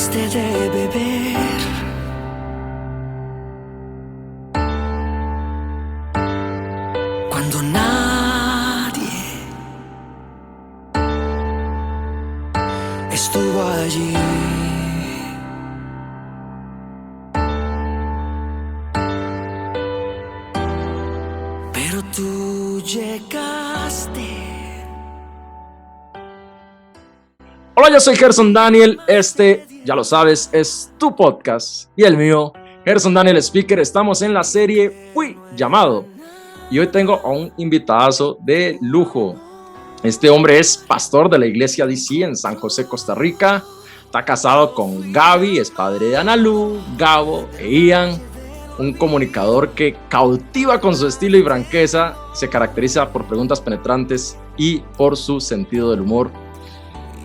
diste de beber. Cuando nadie estuvo allí. Pero tú llegaste. Hola, yo soy Gerson Daniel. Ya lo sabes, es tu podcast y el mío, Gerson Daniel Speaker. Estamos en la serie Fui Llamado y hoy tengo a un invitadazo de lujo. Este hombre es pastor de la iglesia DC en San José, Costa Rica. Está casado con Gaby, es padre de Analu, Gabo e Ian. Un comunicador que cautiva con su estilo y franqueza. Se caracteriza por preguntas penetrantes y por su sentido del humor.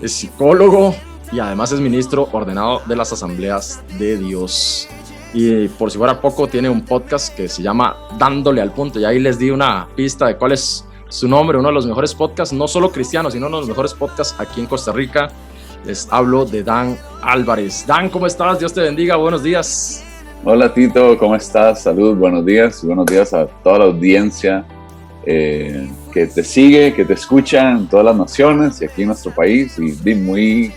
Es psicólogo y además es ministro ordenado de las Asambleas de Dios. Y por si fuera poco, tiene un podcast que se llama Dándole al Punto. Y ahí les di una pista de cuál es su nombre. Uno de los mejores podcasts, no solo cristianos, sino uno de los mejores podcasts aquí en Costa Rica. Les hablo de Dan Álvarez. Dan, ¿cómo estás? Dios te bendiga. Buenos días. Hola Tito, ¿cómo estás? Salud, buenos días. Y buenos días a toda la audiencia que te sigue, que te escucha en todas las naciones y aquí en nuestro país. Y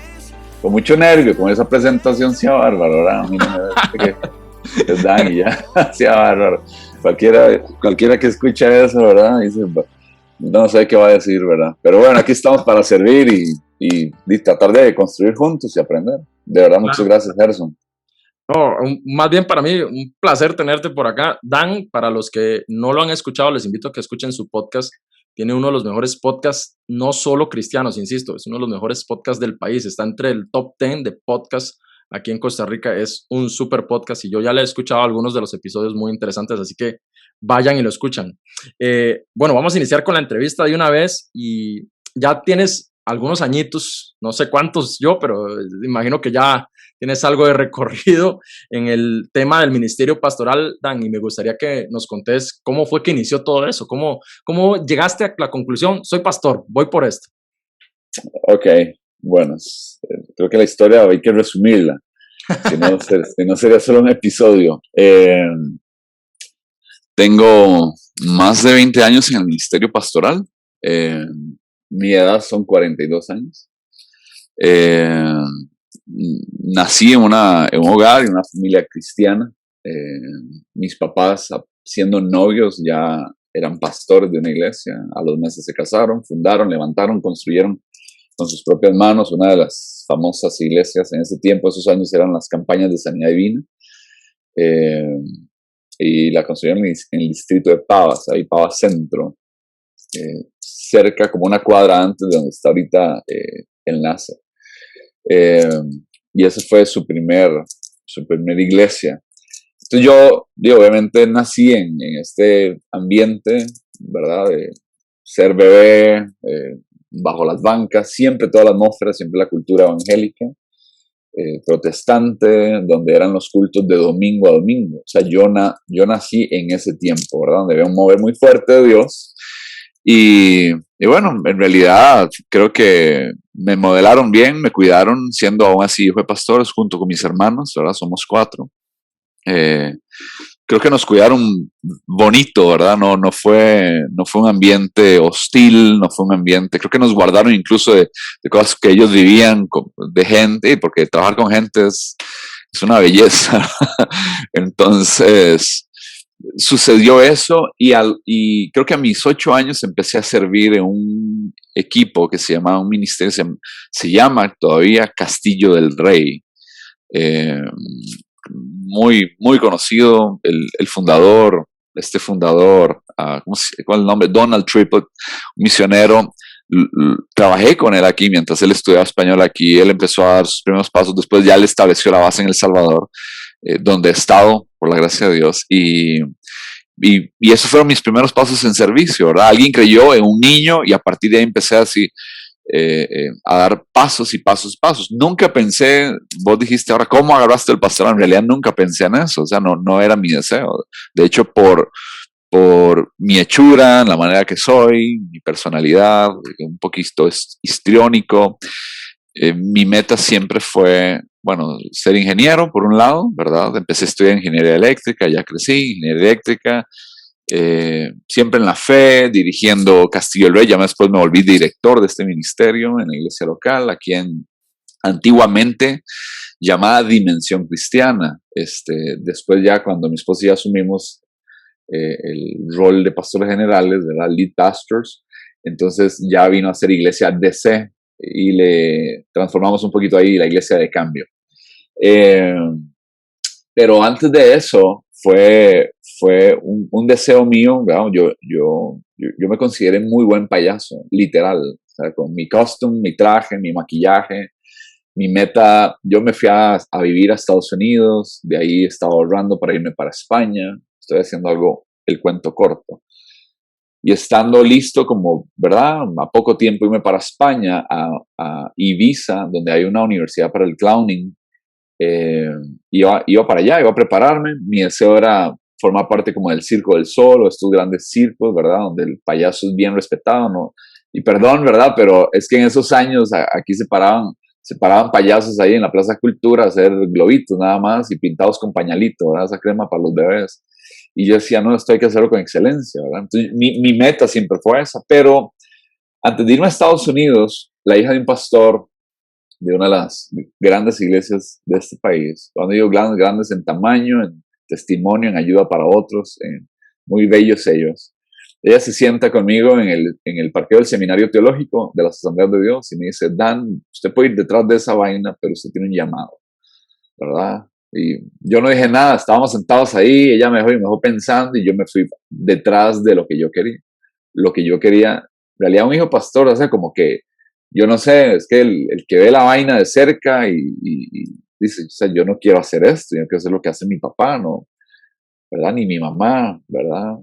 con mucho nervio, con esa presentación sea bárbaro, ¿verdad? A mí no me parece que es Dan y ya, sea bárbaro. Cualquiera que escucha eso, ¿verdad? Dice, no sé qué va a decir, ¿verdad? Pero bueno, aquí estamos para servir y tratar de construir juntos y aprender. De verdad, muchas gracias, Gerson. No, más bien para mí, un placer tenerte por acá. Dan, para los que no lo han escuchado, les invito a que escuchen su podcast. Tiene uno de los mejores podcasts, no solo cristianos, insisto, es uno de los mejores podcasts del país. Está entre el top 10 de podcasts aquí en Costa Rica. Es un super podcast y yo ya le he escuchado algunos de los episodios muy interesantes, así que vayan y lo escuchan. Bueno, vamos a iniciar con la entrevista de una vez y ya tienes algunos añitos, no sé cuántos yo, pero imagino que ya tienes algo de recorrido en el tema del ministerio pastoral, Dan, y me gustaría que nos contés cómo fue que inició todo eso, cómo llegaste a la conclusión, soy pastor, voy por esto. Ok, bueno, creo que la historia hay que resumirla, si no sería solo un episodio. Tengo más de 20 años en el ministerio pastoral, mi edad son 42 años. Nací en un hogar, en una familia cristiana. Mis papás, siendo novios, ya eran pastores de una iglesia. A los meses se casaron, fundaron, levantaron, construyeron con sus propias manos una de las famosas iglesias en ese tiempo. Esos años eran las campañas de Sanidad Divina. Y la construyeron en el distrito de Pavas, ahí Pavas Centro, cerca, como una cuadra antes de donde está ahorita Enlace. Y esa fue su primer iglesia. Entonces yo obviamente nací en este ambiente, ¿verdad? De ser bebé, bajo las bancas, siempre toda la atmósfera, siempre la cultura evangélica, protestante, donde eran los cultos de domingo a domingo. O sea, yo nací en ese tiempo, ¿verdad? Donde había un mover muy fuerte de Dios. Y bueno, en realidad creo que me modelaron bien, me cuidaron, siendo aún así hijo de pastores junto con mis hermanos, ¿verdad? Somos 4. Creo que nos cuidaron bonito, ¿verdad? No fue un ambiente hostil, no fue un ambiente, creo que nos guardaron incluso de cosas que ellos vivían, de gente, porque trabajar con gente es una belleza. Entonces sucedió eso y creo que a mis 8 años empecé a servir en un equipo que se llama, un ministerio, se llama todavía Castillo del Rey. Muy, muy conocido, el fundador, ¿cuál es el nombre? Donald Trippett, un misionero. Trabajé con él aquí mientras él estudiaba español aquí. Él empezó a dar sus primeros pasos, después ya él estableció la base en El Salvador, donde he estado, por la gracia de Dios, y esos fueron mis primeros pasos en servicio, ¿verdad? Alguien creyó en un niño y a partir de ahí empecé así a dar pasos y pasos y pasos. Nunca pensé, vos dijiste ahora, ¿cómo agarraste el pastor? En realidad nunca pensé en eso, o sea, no era mi deseo. De hecho, por mi hechura, la manera que soy, mi personalidad, un poquito histriónico, mi meta siempre fue bueno, ser ingeniero por un lado, ¿verdad? Empecé a estudiar ingeniería eléctrica, ya crecí, ingeniería eléctrica, siempre en la fe, dirigiendo Castillo del Rey, ya después me volví director de este ministerio en la iglesia local, aquí en antiguamente llamada Dimensión Cristiana. Después ya cuando mi esposa y yo asumimos el rol de pastores generales, ¿verdad? Lead pastors, entonces ya vino a ser iglesia DC y le transformamos un poquito ahí la iglesia de cambio. Pero antes de eso fue un deseo mío, ¿verdad? Yo me consideré muy buen payaso, literal, o sea, con mi costume, mi traje, mi maquillaje, mi meta. Yo me fui a vivir a Estados Unidos, de ahí estaba ahorrando para irme para España, estoy haciendo algo, el cuento corto. Y estando listo, como, ¿verdad? A poco tiempo irme para España, a Ibiza, donde hay una universidad para el clowning. Iba para allá, iba a prepararme. Mi deseo era formar parte como del Circo del Sol o estos grandes circos, ¿verdad? Donde el payaso es bien respetado, ¿no? Y perdón, ¿verdad? Pero es que en esos años aquí se paraban payasos ahí en la Plaza Cultura a hacer globitos nada más y pintados con pañalito, ¿verdad? Esa crema para los bebés. Y yo decía, no, esto hay que hacerlo con excelencia, ¿verdad? Entonces, mi meta siempre fue esa. Pero antes de irme a Estados Unidos, la hija de un pastor de una de las grandes iglesias de este país, cuando digo grandes en tamaño, en testimonio, en ayuda para otros, muy bellos ellos. Ella se sienta conmigo en el parqueo del Seminario Teológico de las Asambleas de Dios y me dice, Dan, usted puede ir detrás de esa vaina, pero usted tiene un llamado, ¿verdad? Y yo no dije nada, estábamos sentados ahí, ella me dejó pensando y yo me fui detrás de lo que yo quería. Lo que yo quería, en realidad un hijo pastor, o sea, como que, yo no sé, es que el que ve la vaina de cerca y dice, o sea, yo no quiero hacer esto, yo no quiero hacer lo que hace mi papá, ¿no? ¿Verdad? Ni mi mamá, ¿verdad?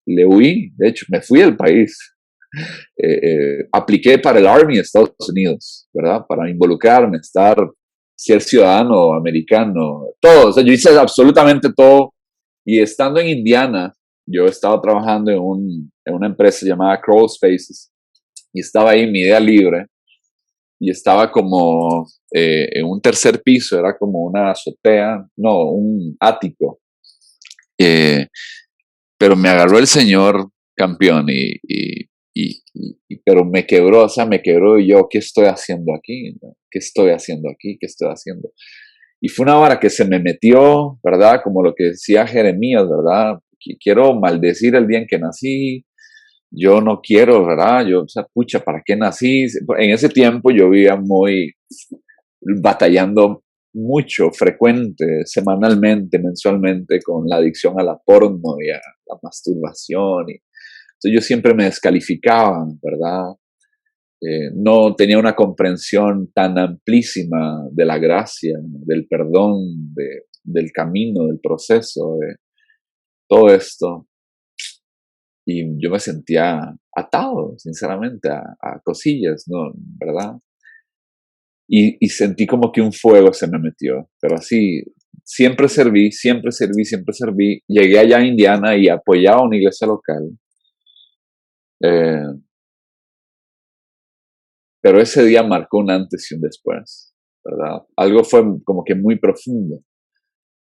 Le huí, de hecho, me fui del país. Apliqué para el Army de Estados Unidos, ¿verdad? Para involucrarme, ser ciudadano americano, todo, o sea, yo hice absolutamente todo. Y estando en Indiana, yo estaba trabajando en una empresa llamada Crawl Spaces y estaba ahí en mi idea libre y estaba como en un tercer piso, era como una azotea, no, un ático. Pero me agarró el señor campeón pero me quebró, o sea, me quebró y yo, ¿qué estoy haciendo aquí? ¿No? ¿Qué estoy haciendo aquí? ¿Qué estoy haciendo? Y fue una vara que se me metió, ¿verdad? Como lo que decía Jeremías, ¿verdad? Quiero maldecir el día en que nací, yo no quiero, ¿verdad? Yo, o sea, pucha, ¿para qué nací? En ese tiempo yo vivía muy batallando mucho, frecuente, semanalmente, mensualmente, con la adicción a la porno y a la masturbación. Entonces yo siempre me descalificaba, ¿verdad? No tenía una comprensión tan amplísima de la gracia, del perdón, del camino, del proceso, de todo esto. Y yo me sentía atado, sinceramente, a cosillas, ¿no? ¿Verdad? Y sentí como que un fuego se me metió, pero así, siempre serví, siempre serví, siempre serví. Llegué allá a Indiana y apoyaba a una iglesia local. Pero ese día marcó un antes y un después, ¿verdad? Algo fue como que muy profundo.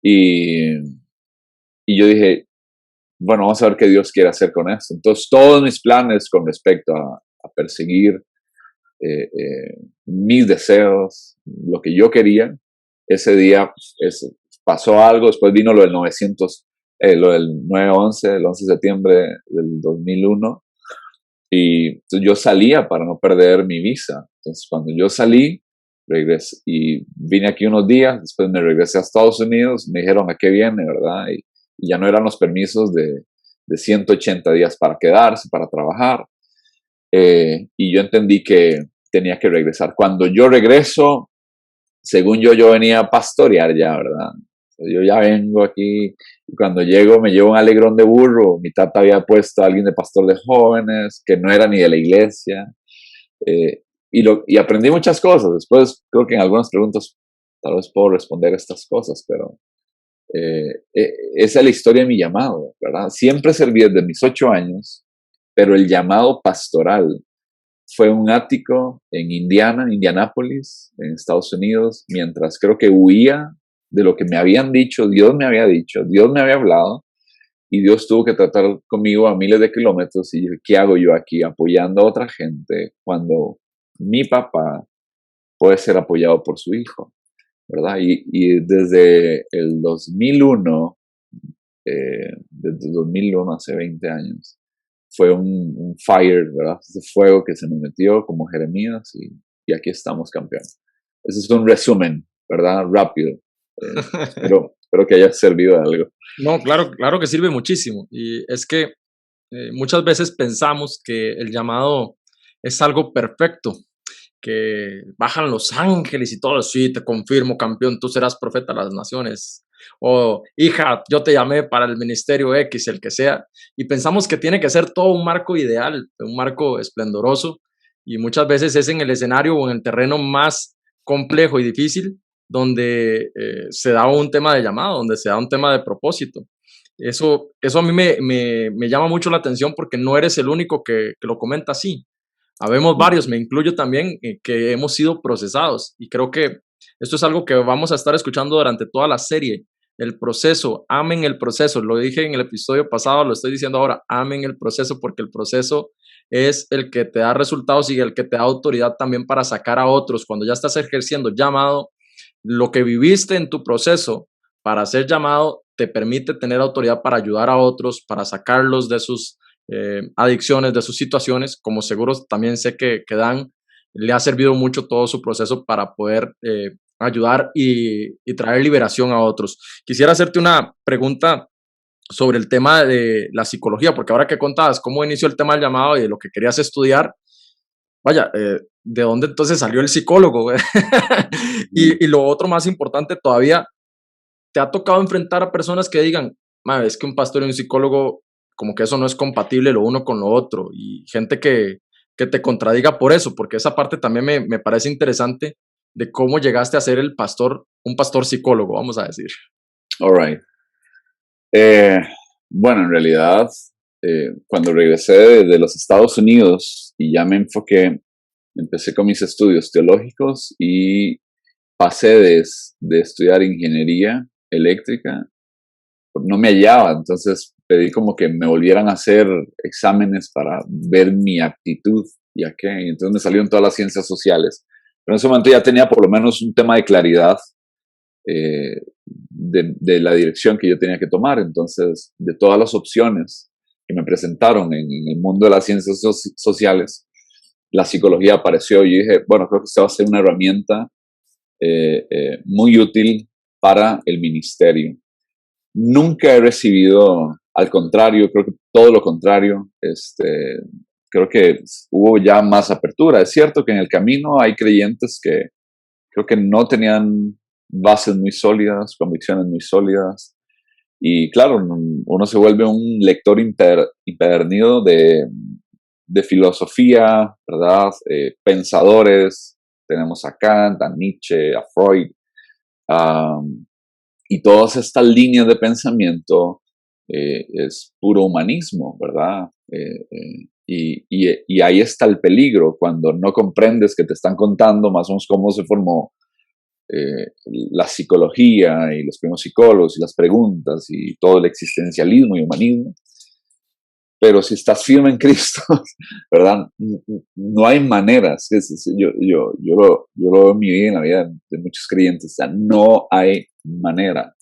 Y yo dije, bueno, vamos a ver qué Dios quiere hacer con esto. Entonces, todos mis planes con respecto a perseguir mis deseos, lo que yo quería, ese día pasó algo, después vino lo del 9/11, el 11 de septiembre del 2001, y entonces yo salía para no perder mi visa. Entonces, cuando yo salí, regresé y vine aquí unos días, después me regresé a Estados Unidos, me dijeron a qué viene, ¿verdad? Y ya no eran los permisos de 180 días para quedarse, para trabajar. Y yo entendí que tenía que regresar. Cuando yo regreso, según yo venía a pastorear ya, ¿verdad? Yo ya vengo aquí y cuando llego me llevo un alegrón de burro. Mi tata había puesto a alguien de pastor de jóvenes que no era ni de la iglesia. Y aprendí muchas cosas. Después creo que en algunas preguntas tal vez puedo responder estas cosas, pero esa es la historia de mi llamado, ¿verdad? Siempre serví desde mis 8 años, pero el llamado pastoral fue un ático en Indianápolis, en Estados Unidos, mientras creo que huía de lo que me habían dicho, Dios me había dicho, Dios me había hablado, y Dios tuvo que tratar conmigo a miles de kilómetros, y yo, ¿qué hago yo aquí apoyando a otra gente cuando mi papá puede ser apoyado por su hijo? ¿Verdad? Y desde el 2001, desde 2001, hace 20 años, fue un fire, ¿verdad? Ese fuego que se nos metió como Jeremías, y aquí estamos, campeón. Ese es un resumen, ¿verdad? Rápido. Espero que haya servido de algo. No, claro, claro que sirve muchísimo. Y es que muchas veces pensamos que el llamado es algo perfecto, que bajan los ángeles y todo, sí, te confirmo, campeón, tú serás profeta de las naciones. O, hija, yo te llamé para el ministerio X, el que sea. Y pensamos que tiene que ser todo un marco ideal, un marco esplendoroso. Y muchas veces es en el escenario o en el terreno más complejo y difícil donde se da un tema de llamado, donde se da un tema de propósito. Eso a mí me llama mucho la atención porque no eres el único que lo comenta así. Habemos varios, me incluyo también, que hemos sido procesados, y creo que esto es algo que vamos a estar escuchando durante toda la serie. El proceso, amen el proceso. Lo dije en el episodio pasado, lo estoy diciendo ahora, amen el proceso, porque el proceso es el que te da resultados y el que te da autoridad también para sacar a otros. Cuando ya estás ejerciendo llamado, lo que viviste en tu proceso para ser llamado te permite tener autoridad para ayudar a otros, para sacarlos de sus adicciones, de sus situaciones, como seguros también sé que Dan le ha servido mucho todo su proceso para poder ayudar y traer liberación a otros. Quisiera hacerte una pregunta sobre el tema de la psicología, porque ahora que contabas cómo inició el tema del llamado y de lo que querías estudiar, vaya, ¿de dónde entonces salió el psicólogo? Y lo otro más importante todavía, ¿te ha tocado enfrentar a personas que digan, es que un pastor y un psicólogo, como que eso no es compatible lo uno con lo otro? Y gente que te contradiga por eso, porque esa parte también me parece interesante de cómo llegaste a ser un pastor psicólogo, vamos a decir. All right. Bueno, en realidad, cuando regresé de los Estados Unidos y ya me enfoqué, empecé con mis estudios teológicos y pasé de estudiar ingeniería eléctrica, no me hallaba, entonces pedí como que me volvieran a hacer exámenes para ver mi aptitud y a qué, y entonces me salieron todas las ciencias sociales. Pero en ese momento ya tenía por lo menos un tema de claridad de la dirección que yo tenía que tomar. Entonces, de todas las opciones que me presentaron en el mundo de las ciencias sociales, la psicología apareció y yo dije, bueno, creo que esta va a ser una herramienta muy útil para el ministerio. Nunca he recibido, al contrario, creo que todo lo contrario, creo que hubo ya más apertura. Es cierto que en el camino hay creyentes que creo que no tenían bases muy sólidas, convicciones muy sólidas, y claro, uno se vuelve un lector impedernido de filosofía, ¿verdad? Pensadores, tenemos a Kant, a Nietzsche, a Freud, y todas estas líneas de pensamiento es puro humanismo, ¿verdad? Y ahí está el peligro, cuando no comprendes que te están contando más o menos cómo se formó la psicología y los primeros psicólogos y las preguntas y todo el existencialismo y humanismo. Pero si estás firme en Cristo, ¿verdad? No hay maneras. Yo lo veo en mi vida y en la vida de muchos creyentes. O sea, no hay manera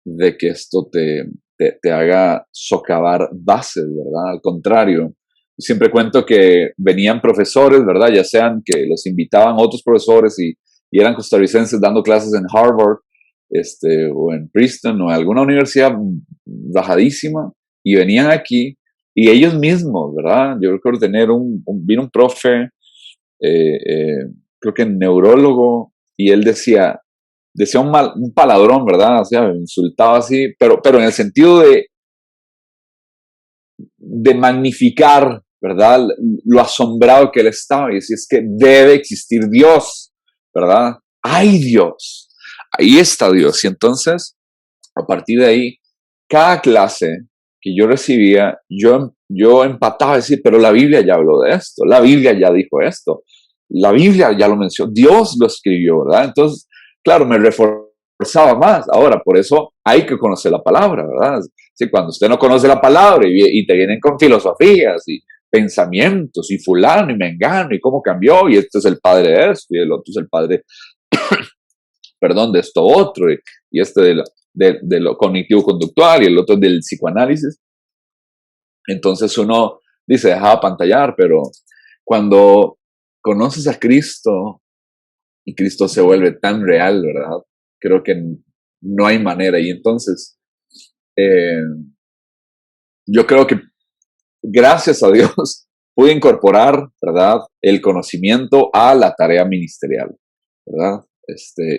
de que esto te haga socavar bases, ¿verdad? Al contrario, siempre cuento que venían profesores, ¿verdad? Ya sean que los invitaban otros profesores y eran costarricenses dando clases en Harvard, o en Princeton, o en alguna universidad bajadísima, y venían aquí, y ellos mismos, ¿verdad? Yo recuerdo vino un profe, creo que neurólogo, y él decía un palabrón, ¿verdad? O sea, insultaba así, pero en el sentido de magnificar, ¿verdad? Lo asombrado que él estaba, y decía, es que debe existir Dios, ¿verdad? ¡Ay, Dios! Ahí está Dios. Y entonces, a partir de ahí, cada clase que yo recibía, yo empataba a decir, pero la Biblia ya habló de esto, la Biblia ya dijo esto, la Biblia ya lo mencionó, Dios lo escribió, ¿verdad? Entonces, claro, me reforzaba más. Ahora, por eso hay que conocer la palabra, ¿verdad? Sí, cuando usted no conoce la palabra y te vienen con filosofías y pensamientos y fulano y mengano y cómo cambió y este es el padre de esto y el otro es el padre, perdón, de esto otro y este de lo cognitivo-conductual y el otro del psicoanálisis. Entonces uno dice, deja pantallar, pero cuando conoces a Cristo y Cristo se vuelve tan real, ¿verdad? Creo que no hay manera. Y entonces, yo creo que gracias a Dios pude incorporar, ¿verdad? El conocimiento a la tarea ministerial, ¿verdad?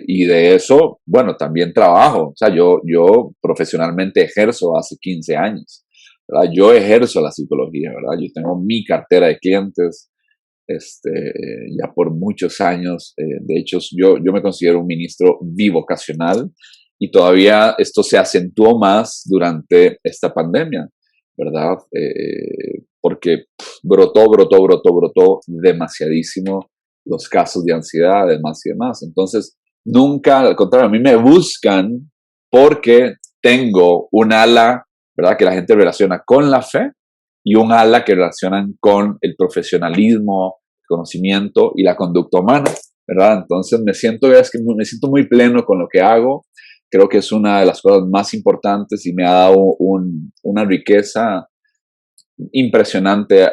Y de eso, bueno, también trabajo. O sea, yo profesionalmente ejerzo hace 15 años, ¿verdad? Yo ejerzo la psicología, ¿verdad? Yo tengo mi cartera de clientes, ya por muchos años. De hecho, yo me considero un ministro bivocacional y todavía esto se acentuó más durante esta pandemia, ¿verdad? Porque brotó demasiadísimo los casos de ansiedad, demás y demás. Entonces, nunca, al contrario, a mí me buscan porque tengo un ala, ¿verdad? Que la gente relaciona con la fe y un ala que relacionan con el profesionalismo, el conocimiento y la conducta humana, ¿verdad? Entonces me siento muy pleno con lo que hago. Creo que es una de las cosas más importantes y me ha dado una riqueza impresionante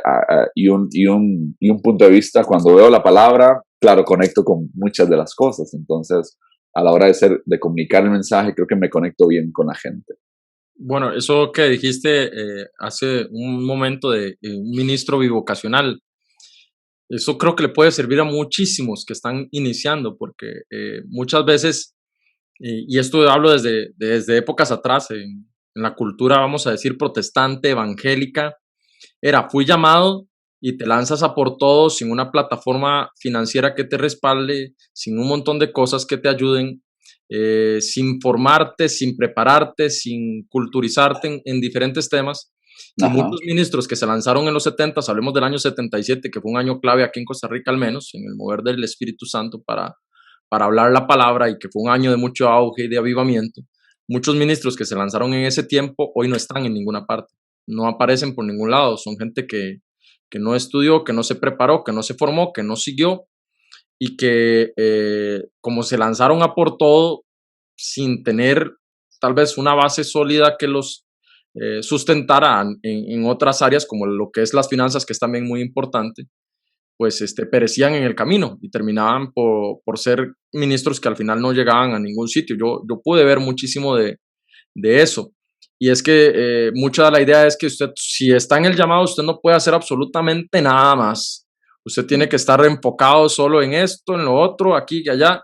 y un punto de vista. Cuando veo la palabra, claro, conecto con muchas de las cosas. Entonces, a la hora de comunicar el mensaje, creo que me conecto bien con la gente. Bueno, eso que dijiste hace un momento de un ministro bivocacional, eso creo que le puede servir a muchísimos que están iniciando, porque muchas veces, y esto hablo desde épocas atrás, en la cultura, vamos a decir, protestante, evangélica, fui llamado y te lanzas a por todo sin una plataforma financiera que te respalde, sin un montón de cosas que te ayuden, sin formarte, sin prepararte, sin culturizarte en diferentes temas. Y Ajá. muchos ministros que se lanzaron en los 70, hablemos del año 77, que fue un año clave aquí en Costa Rica al menos, en el mover del Espíritu Santo para hablar la palabra y que fue un año de mucho auge y de avivamiento. Muchos ministros que se lanzaron en ese tiempo hoy no están en ninguna parte, no aparecen por ningún lado, son gente que no estudió, que no se preparó, que no se formó, que no siguió y que como se lanzaron a por todo sin tener tal vez una base sólida que los sustentara en otras áreas como lo que es las finanzas, que es también muy importante, pues perecían en el camino y terminaban por ser ministros que al final no llegaban a ningún sitio. Yo pude ver muchísimo de eso. Y es que mucha de la idea es que usted, si está en el llamado, usted no puede hacer absolutamente nada más. Usted tiene que estar enfocado solo en esto, en lo otro, aquí y allá.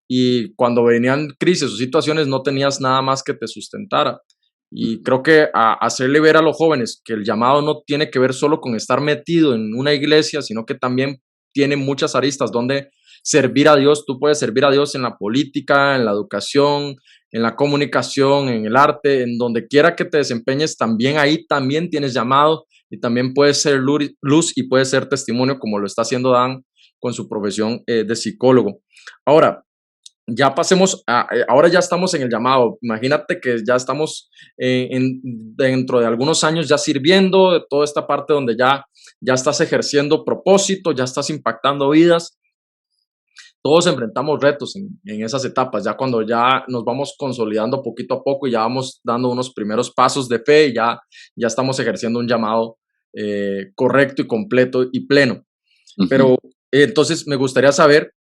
Y cuando venían crisis o situaciones, no tenías nada más que te sustentara. Y creo que hacerle ver a los jóvenes que el llamado no tiene que ver solo con estar metido en una iglesia, sino que también tiene muchas aristas donde servir a Dios. Tú puedes servir a Dios en la política, en la educación, en la comunicación, en el arte, en donde quiera que te desempeñes, también ahí también tienes llamado y también puedes ser luz y puedes ser testimonio como lo está haciendo Dan con su profesión de psicólogo. Ahora, ya pasemos ahora ya estamos en el llamado. Imagínate que ya estamos dentro de algunos años ya sirviendo de toda esta parte donde ya estás ejerciendo propósito, ya estás impactando vidas. Todos enfrentamos retos en esas etapas, ya cuando ya nos vamos consolidando poquito a poco y ya vamos dando unos primeros pasos de fe y ya estamos ejerciendo un llamado correcto y completo y pleno. Uh-huh. Pero entonces me gustaría saber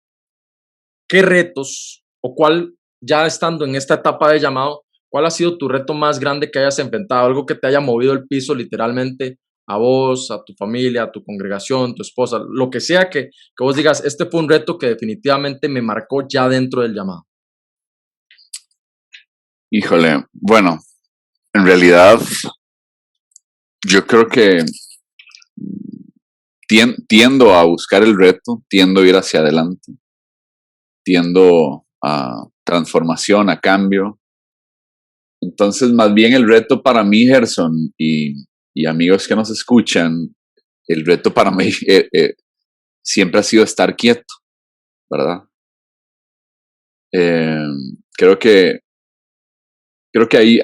qué retos o cuál, ya estando en esta etapa de llamado, cuál ha sido tu reto más grande que hayas enfrentado, algo que te haya movido el piso literalmente a vos, a tu familia, a tu congregación, tu esposa, lo que sea que vos digas, este fue un reto que definitivamente me marcó ya dentro del llamado. Híjole, bueno, en realidad yo creo que tiendo a buscar el reto, tiendo a ir hacia adelante, tiendo a transformación, a cambio. Entonces, más bien el reto para mí, Gerson, y amigos que nos escuchan, el reto para mí siempre ha sido estar quieto, ¿verdad? Eh, creo que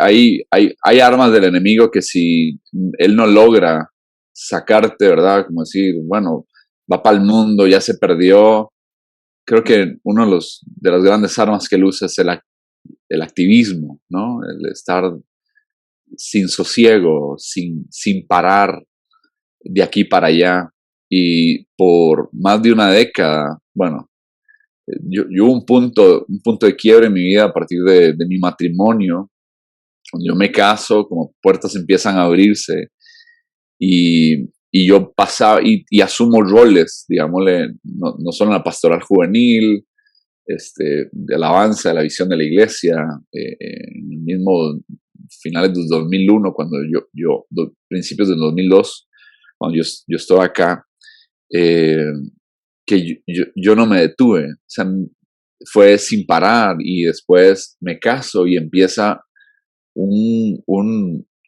hay armas del enemigo que si él no logra sacarte, ¿verdad? Como decir, bueno, va para el mundo, ya se perdió. Creo que uno de las grandes armas que él usa es el activismo, ¿no? El estar sin sosiego, sin parar de aquí para allá. Y por más de una década, bueno, yo hubo un punto de quiebre en mi vida a partir de mi matrimonio. Cuando yo me caso, como puertas empiezan a abrirse y yo pasaba y asumo roles, digámosle, no solo en la pastoral juvenil, de alabanza, de la visión de la iglesia, en el mismo finales del 2001, cuando principios del 2002, cuando yo estaba acá, que yo no me detuve, o sea, fue sin parar y después me caso y empieza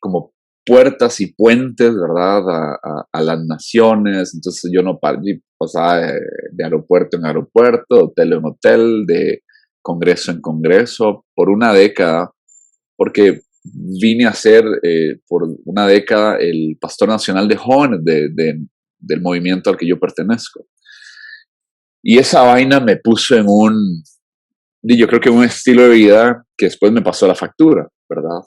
como puertas y puentes, ¿verdad? A las naciones. Entonces yo no pasaba de aeropuerto en aeropuerto, hotel en hotel, de congreso en congreso, por una década, porque vine a ser por una década el pastor nacional de jóvenes del movimiento al que yo pertenezco. Y esa vaina me puso yo creo que un estilo de vida que después me pasó la factura, ¿verdad?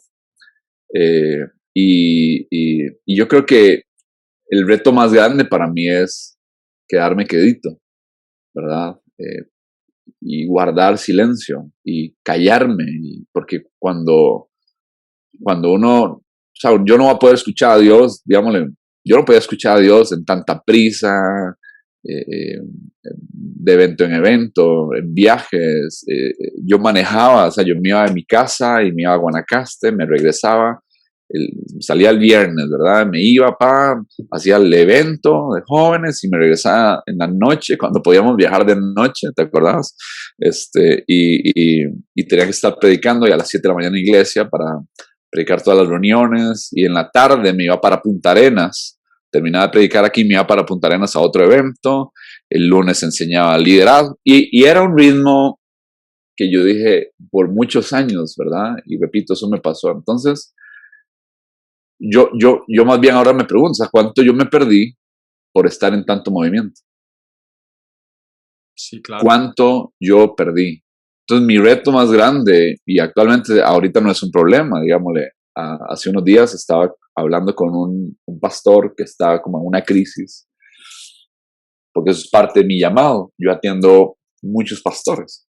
Y yo creo que el reto más grande para mí es quedarme quedito, ¿verdad? Y guardar silencio y callarme, porque cuando uno, o sea, yo no voy a poder escuchar a Dios, digámosle, yo no podía escuchar a Dios en tanta prisa, de evento en evento, en viajes. Yo manejaba, o sea, yo me iba de mi casa y me iba a Guanacaste, me regresaba, salía el viernes, ¿verdad? Me iba, hacía el evento de jóvenes y me regresaba en la noche, cuando podíamos viajar de noche, ¿te acordás? Y tenía que estar predicando y a las 7 de la mañana en iglesia para predicar todas las reuniones, y en la tarde me iba para Punta Arenas, terminaba de predicar aquí, me iba para Punta Arenas a otro evento, el lunes enseñaba liderazgo, y era un ritmo que yo dije por muchos años, ¿verdad? Y repito, eso me pasó. Entonces, yo más bien ahora me pregunto, ¿sabes cuánto yo me perdí por estar en tanto movimiento? Sí, claro. ¿Cuánto yo perdí? Entonces, mi reto más grande, y actualmente ahorita no es un problema, digámosle, hace unos días estaba hablando con un pastor que estaba como en una crisis, porque eso es parte de mi llamado. Yo atiendo muchos pastores,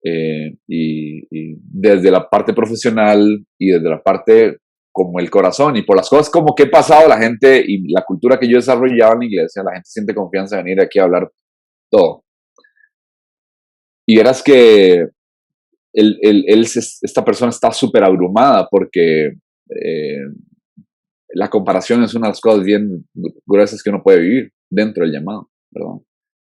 y desde la parte profesional y desde la parte como el corazón y por las cosas como que he pasado, la gente y la cultura que yo he desarrollado en la iglesia, la gente siente confianza en venir aquí a hablar todo. Y verás que esta persona está súper abrumada porque la comparación es una de las cosas bien gruesas que uno puede vivir dentro del llamado, ¿verdad?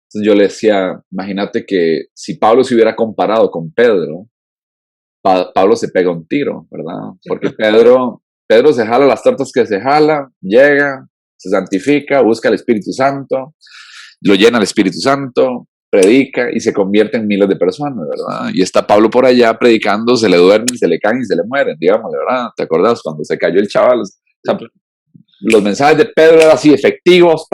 Entonces yo le decía, imagínate que si Pablo se hubiera comparado con Pedro, Pablo se pega un tiro, ¿verdad? Porque Pedro se jala las tortas que se jala, llega, se santifica, busca el Espíritu Santo, lo llena el Espíritu Santo, predica y se convierte en miles de personas, ¿verdad? Y está Pablo por allá predicando, se le duermen, se le caen y se le mueren, digamos, ¿verdad? ¿Te acordás cuando se cayó el chaval? O sea, los mensajes de Pedro eran así efectivos,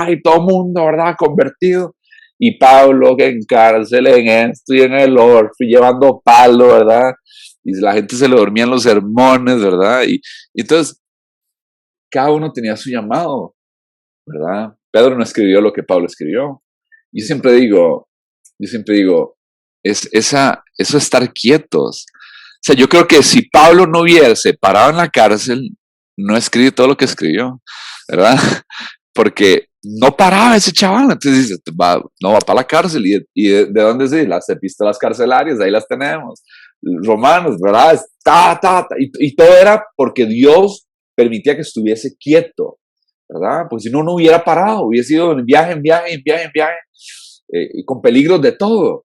y todo el mundo, ¿verdad? Convertido. Y Pablo que en cárcel, en esto y en el otro, llevando palo, ¿verdad? Y la gente se le dormía en los sermones, ¿verdad? Y entonces, cada uno tenía su llamado, ¿verdad? Pedro no escribió lo que Pablo escribió. Yo siempre digo, eso es estar quietos. O sea, yo creo que si Pablo no hubiese parado en la cárcel, no escribió todo lo que escribió, ¿verdad? Porque no paraba ese chaval. Entonces dice, no va para la cárcel. ¿Y de dónde es? Las epístolas carcelarias, ahí las tenemos. Romanos, ¿verdad? Y todo era porque Dios permitía que estuviese quieto, ¿verdad? Porque si no, no hubiera parado, hubiese ido en viaje, y con peligros de todo.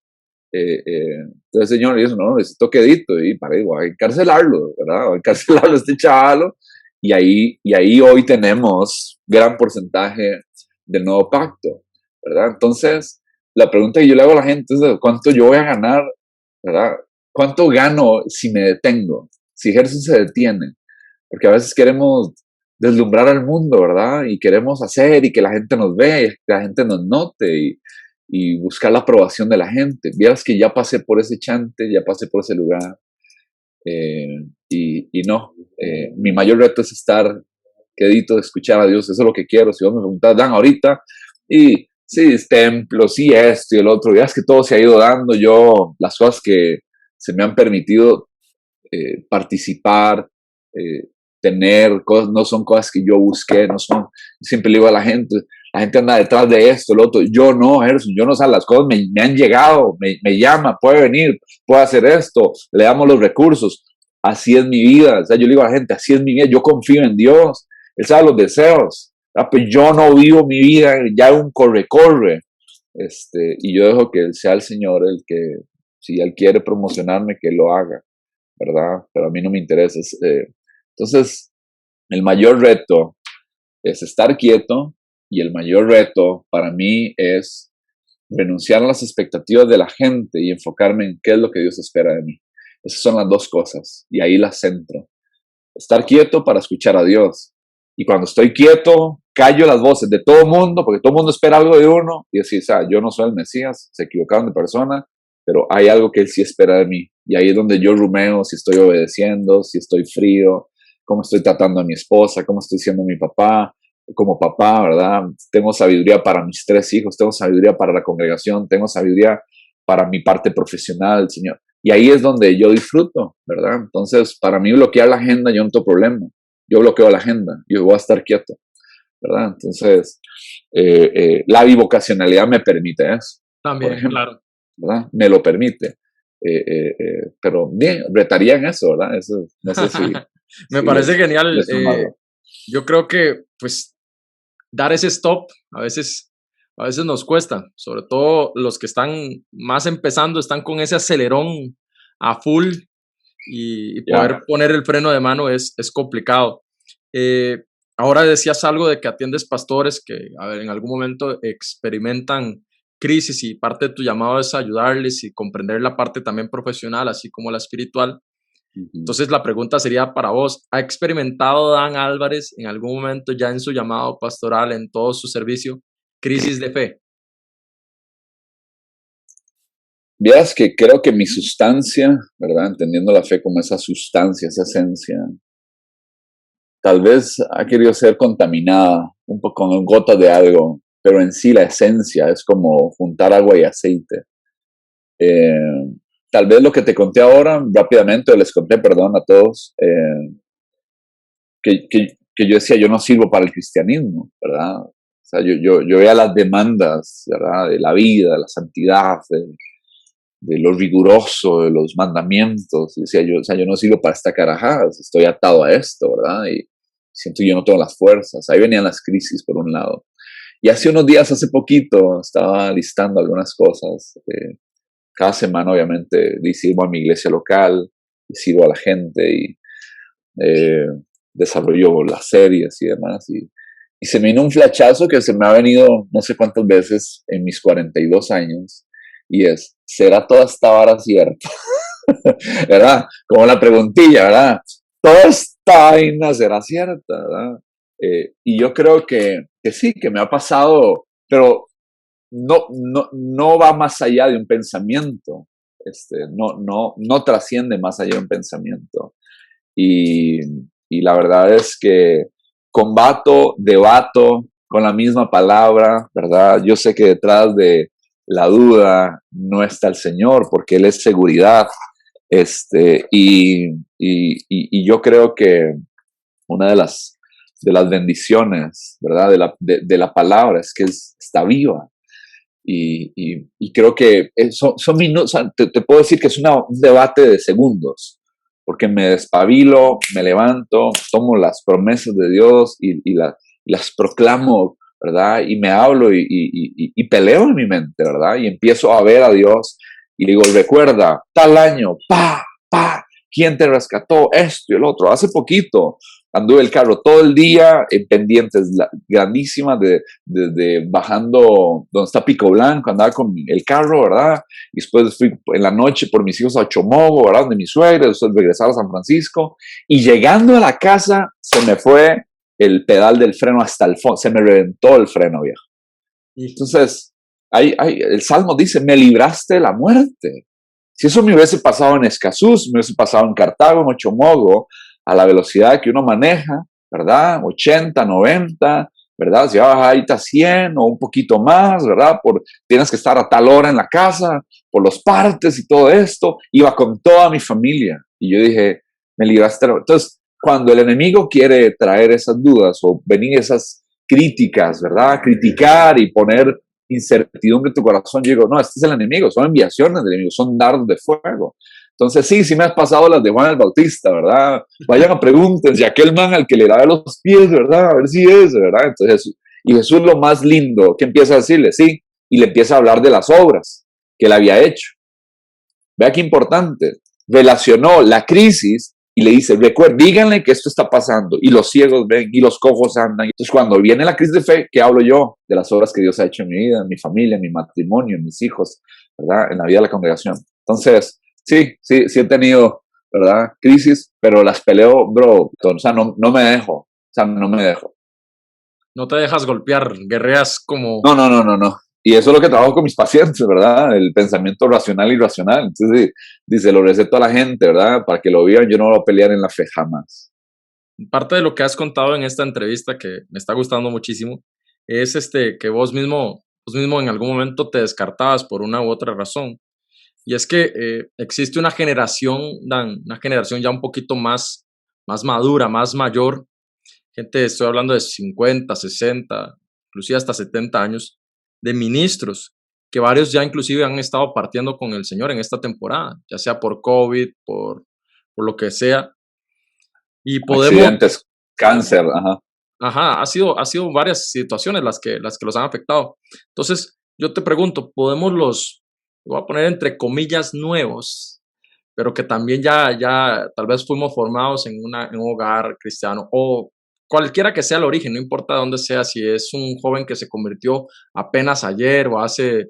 Entonces el Señor dice, no, necesito quedito, y para digo, hay que encarcelarlo, ¿verdad? Hay que encarcelarlo a este chavalo, y ahí hoy tenemos gran porcentaje del nuevo pacto, ¿verdad? Entonces, la pregunta que yo le hago a la gente es, ¿cuánto yo voy a ganar, ¿verdad? ¿Cuánto gano si me detengo? Si Gerson se detiene, porque a veces queremos deslumbrar al mundo, ¿verdad? Y queremos hacer y que la gente nos vea y que la gente nos note y buscar la aprobación de la gente. Vieras que ya pasé por ese chante, ya pasé por ese lugar. Y no, mi mayor reto es estar quedito, escuchar a Dios. Eso es lo que quiero. Si vos me preguntas, Dan, ahorita, y sí, templo, sí, esto y el otro, ya es que todo se ha ido dando. Yo, las cosas que se me han permitido participar, tener cosas, no son cosas que yo busqué, no son, siempre le digo a la gente anda detrás de esto, lo otro, yo no, Gerson, yo no sé, las cosas me han llegado, me llama, puede venir, puede hacer esto, le damos los recursos, así es mi vida, o sea, yo le digo a la gente, así es mi vida, yo confío en Dios, Él sabe los deseos, pues yo no vivo mi vida ya un corre-corre, y yo dejo que Él sea el Señor el que, si Él quiere promocionarme, que lo haga, ¿verdad? Pero a mí no me interesa. Entonces, el mayor reto es estar quieto y el mayor reto para mí es renunciar a las expectativas de la gente y enfocarme en qué es lo que Dios espera de mí. Esas son las dos cosas y ahí las centro. Estar quieto para escuchar a Dios. Y cuando estoy quieto, callo las voces de todo el mundo, porque todo el mundo espera algo de uno y decir, yo no soy el Mesías, se equivocaron de persona, pero hay algo que Él sí espera de mí. Y ahí es donde yo rumeo si estoy obedeciendo, si estoy frío, cómo estoy tratando a mi esposa, cómo estoy siendo mi papá, como papá, ¿verdad? Tengo sabiduría para mis 3 hijos, tengo sabiduría para la congregación, tengo sabiduría para mi parte profesional, Señor. Y ahí es donde yo disfruto, ¿verdad? Entonces, para mí bloquear la agenda, yo no tengo problema. Yo bloqueo la agenda, yo voy a estar quieto, ¿verdad? Entonces, la bivocacionalidad me permite eso. También, por ejemplo, claro. ¿verdad? Me lo permite. Pero bien, retaría en eso, ¿verdad? Eso, no sé si... Me parece genial. malo. Yo creo que, pues, dar ese stop a veces nos cuesta, sobre todo los que están más empezando, están con ese acelerón a full y poder poner el freno de mano es complicado. Ahora decías algo de que atiendes pastores que, a ver, en algún momento experimentan crisis y parte de tu llamado es ayudarles y comprender la parte también profesional, así como la espiritual. Entonces la pregunta sería para vos, ¿ha experimentado Dan Álvarez en algún momento ya en su llamado pastoral, en todo su servicio, crisis de fe? Vieras que creo que mi sustancia, ¿verdad? Entendiendo la fe como esa sustancia, esa esencia, tal vez ha querido ser contaminada un poco con gotas de algo, pero en sí la esencia es como juntar agua y aceite. Tal vez lo que te conté ahora, rápidamente, les conté, perdón a todos, que yo decía, yo no sirvo para el cristianismo, ¿verdad? O sea, yo veía las demandas, ¿verdad? De la vida, de la santidad, de lo riguroso, de los mandamientos, y decía yo, o sea, yo no sirvo para esta carajada, estoy atado a esto, ¿verdad? Y siento que yo no tengo las fuerzas. Ahí venían las crisis, por un lado. Y hace unos días, hace poquito, estaba listando algunas cosas. Cada semana, obviamente, sirvo a mi iglesia local, y sirvo a la gente, y desarrollo las series y demás. Y se me vino un flachazo que se me ha venido no sé cuántas veces en mis 42 años, y es, ¿será toda esta vara cierta? ¿Verdad? Como la preguntilla, ¿verdad? Toda esta vaina será cierta, ¿verdad? Y yo creo que sí, que me ha pasado, pero no va más allá de un pensamiento, no trasciende más allá de un pensamiento. Y la verdad es que debato con la misma palabra, ¿verdad? Yo sé que detrás de la duda no está el Señor, porque Él es seguridad. Y yo creo que una de las bendiciones, ¿verdad? De la palabra es que está viva. Y creo que son minutos, te puedo decir que es un debate de segundos, porque me despabilo, me levanto, tomo las promesas de Dios y las proclamo, ¿verdad? Y me hablo y peleo en mi mente, ¿verdad? Y empiezo a ver a Dios y le digo, recuerda, tal año, ¿quién te rescató? Esto y el otro. Hace poquito anduve el carro todo el día en pendientes grandísimas de bajando donde está Pico Blanco, andaba con el carro, ¿verdad? Y después fui en la noche por mis hijos a Chomogo, ¿verdad? De mi suegra, después regresar a San Francisco. Y llegando a la casa, se me fue el pedal del freno hasta el fondo, se me reventó el freno, viejo. Entonces, el Salmo dice, me libraste de la muerte. Si eso me hubiese pasado en Escazú, me hubiese pasado en Cartago, en Ochomogo, a la velocidad que uno maneja, ¿verdad? 80, 90, ¿verdad? Si vas ahí a 100 o un poquito más, ¿verdad? Tienes que estar a tal hora en la casa, por los partes y todo esto. Iba con toda mi familia. Y yo dije, me libraste. Entonces, cuando el enemigo quiere traer esas dudas o venir esas críticas, ¿verdad? Criticar y poner incertidumbre en tu corazón, yo digo, no, este es el enemigo, son enviaciones del enemigo, son dardos de fuego. Entonces sí me has pasado las de Juan el Bautista, ¿verdad? Vayan a pregunten si aquel man al que le lave los pies, ¿verdad? A ver si es, ¿verdad? Entonces, y Jesús lo más lindo, que empieza a decirle, sí, y le empieza a hablar de las obras que él había hecho. Vea qué importante, relacionó la crisis y le dice, recuerden, díganle que esto está pasando, y los ciegos ven, y los cojos andan. Entonces, cuando viene la crisis de fe, ¿qué hablo yo? De las obras que Dios ha hecho en mi vida, en mi familia, en mi matrimonio, en mis hijos, ¿verdad? En la vida de la congregación. Entonces, sí he tenido, ¿verdad? Crisis, pero las peleo, bro, o sea, no me dejo, o sea, no me dejo. No te dejas golpear, guerreas como... No. Y eso es lo que trabajo con mis pacientes, ¿verdad? El pensamiento racional y irracional. Entonces, dice, lo receto a la gente, ¿verdad? Para que lo vivan, yo no voy a pelear en la fe jamás. Parte de lo que has contado en esta entrevista, que me está gustando muchísimo, es que vos mismo en algún momento te descartabas por una u otra razón. Y es que existe una generación ya un poquito más madura, más mayor. Gente, estoy hablando de 50, 60, inclusive hasta 70 años, de ministros, que varios ya inclusive han estado partiendo con el Señor en esta temporada, ya sea por COVID, por lo que sea. Y podemos... Accidentes, cáncer, ajá. Ajá, ha sido varias situaciones las que los han afectado. Entonces, yo te pregunto, voy a poner entre comillas nuevos, pero que también ya tal vez fuimos formados en un hogar cristiano o cualquiera que sea el origen, no importa dónde sea, si es un joven que se convirtió apenas ayer o hace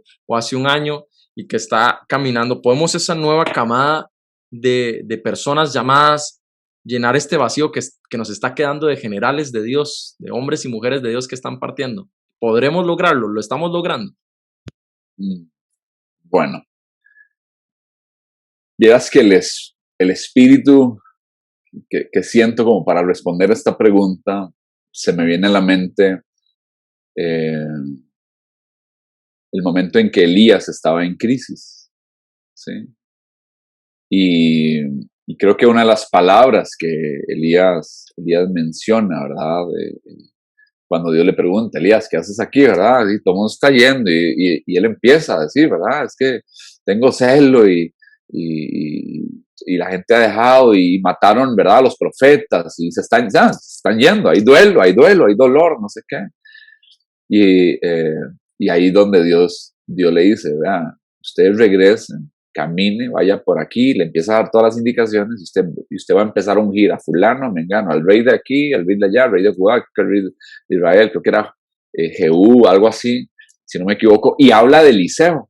un año y que está caminando, podemos esa nueva camada de personas llamadas llenar este vacío que nos está quedando de generales de Dios, de hombres y mujeres de Dios que están partiendo. ¿Podremos lograrlo? ¿Lo estamos logrando? Bueno, verás que el espíritu que siento como para responder a esta pregunta, se me viene a la mente el momento en que Elías estaba en crisis, ¿sí? Y creo que una de las palabras que Elías menciona, ¿verdad? Cuando Dios le pregunta, Elías, ¿qué haces aquí, verdad? Y todo el mundo está yendo y él empieza a decir, ¿verdad? Es que tengo celo y la gente ha dejado y mataron, ¿verdad? A los profetas y se están yendo, hay duelo, hay dolor, no sé qué. Y ahí donde Dios le dice, vean, ustedes regresen, camine, vaya por aquí, le empieza a dar todas las indicaciones y usted va a empezar a ungir a fulano, mengano, al rey de aquí, al rey de allá, al rey de Judá, el rey de Israel, creo que era Jehú, algo así, si no me equivoco, y habla de Eliseo,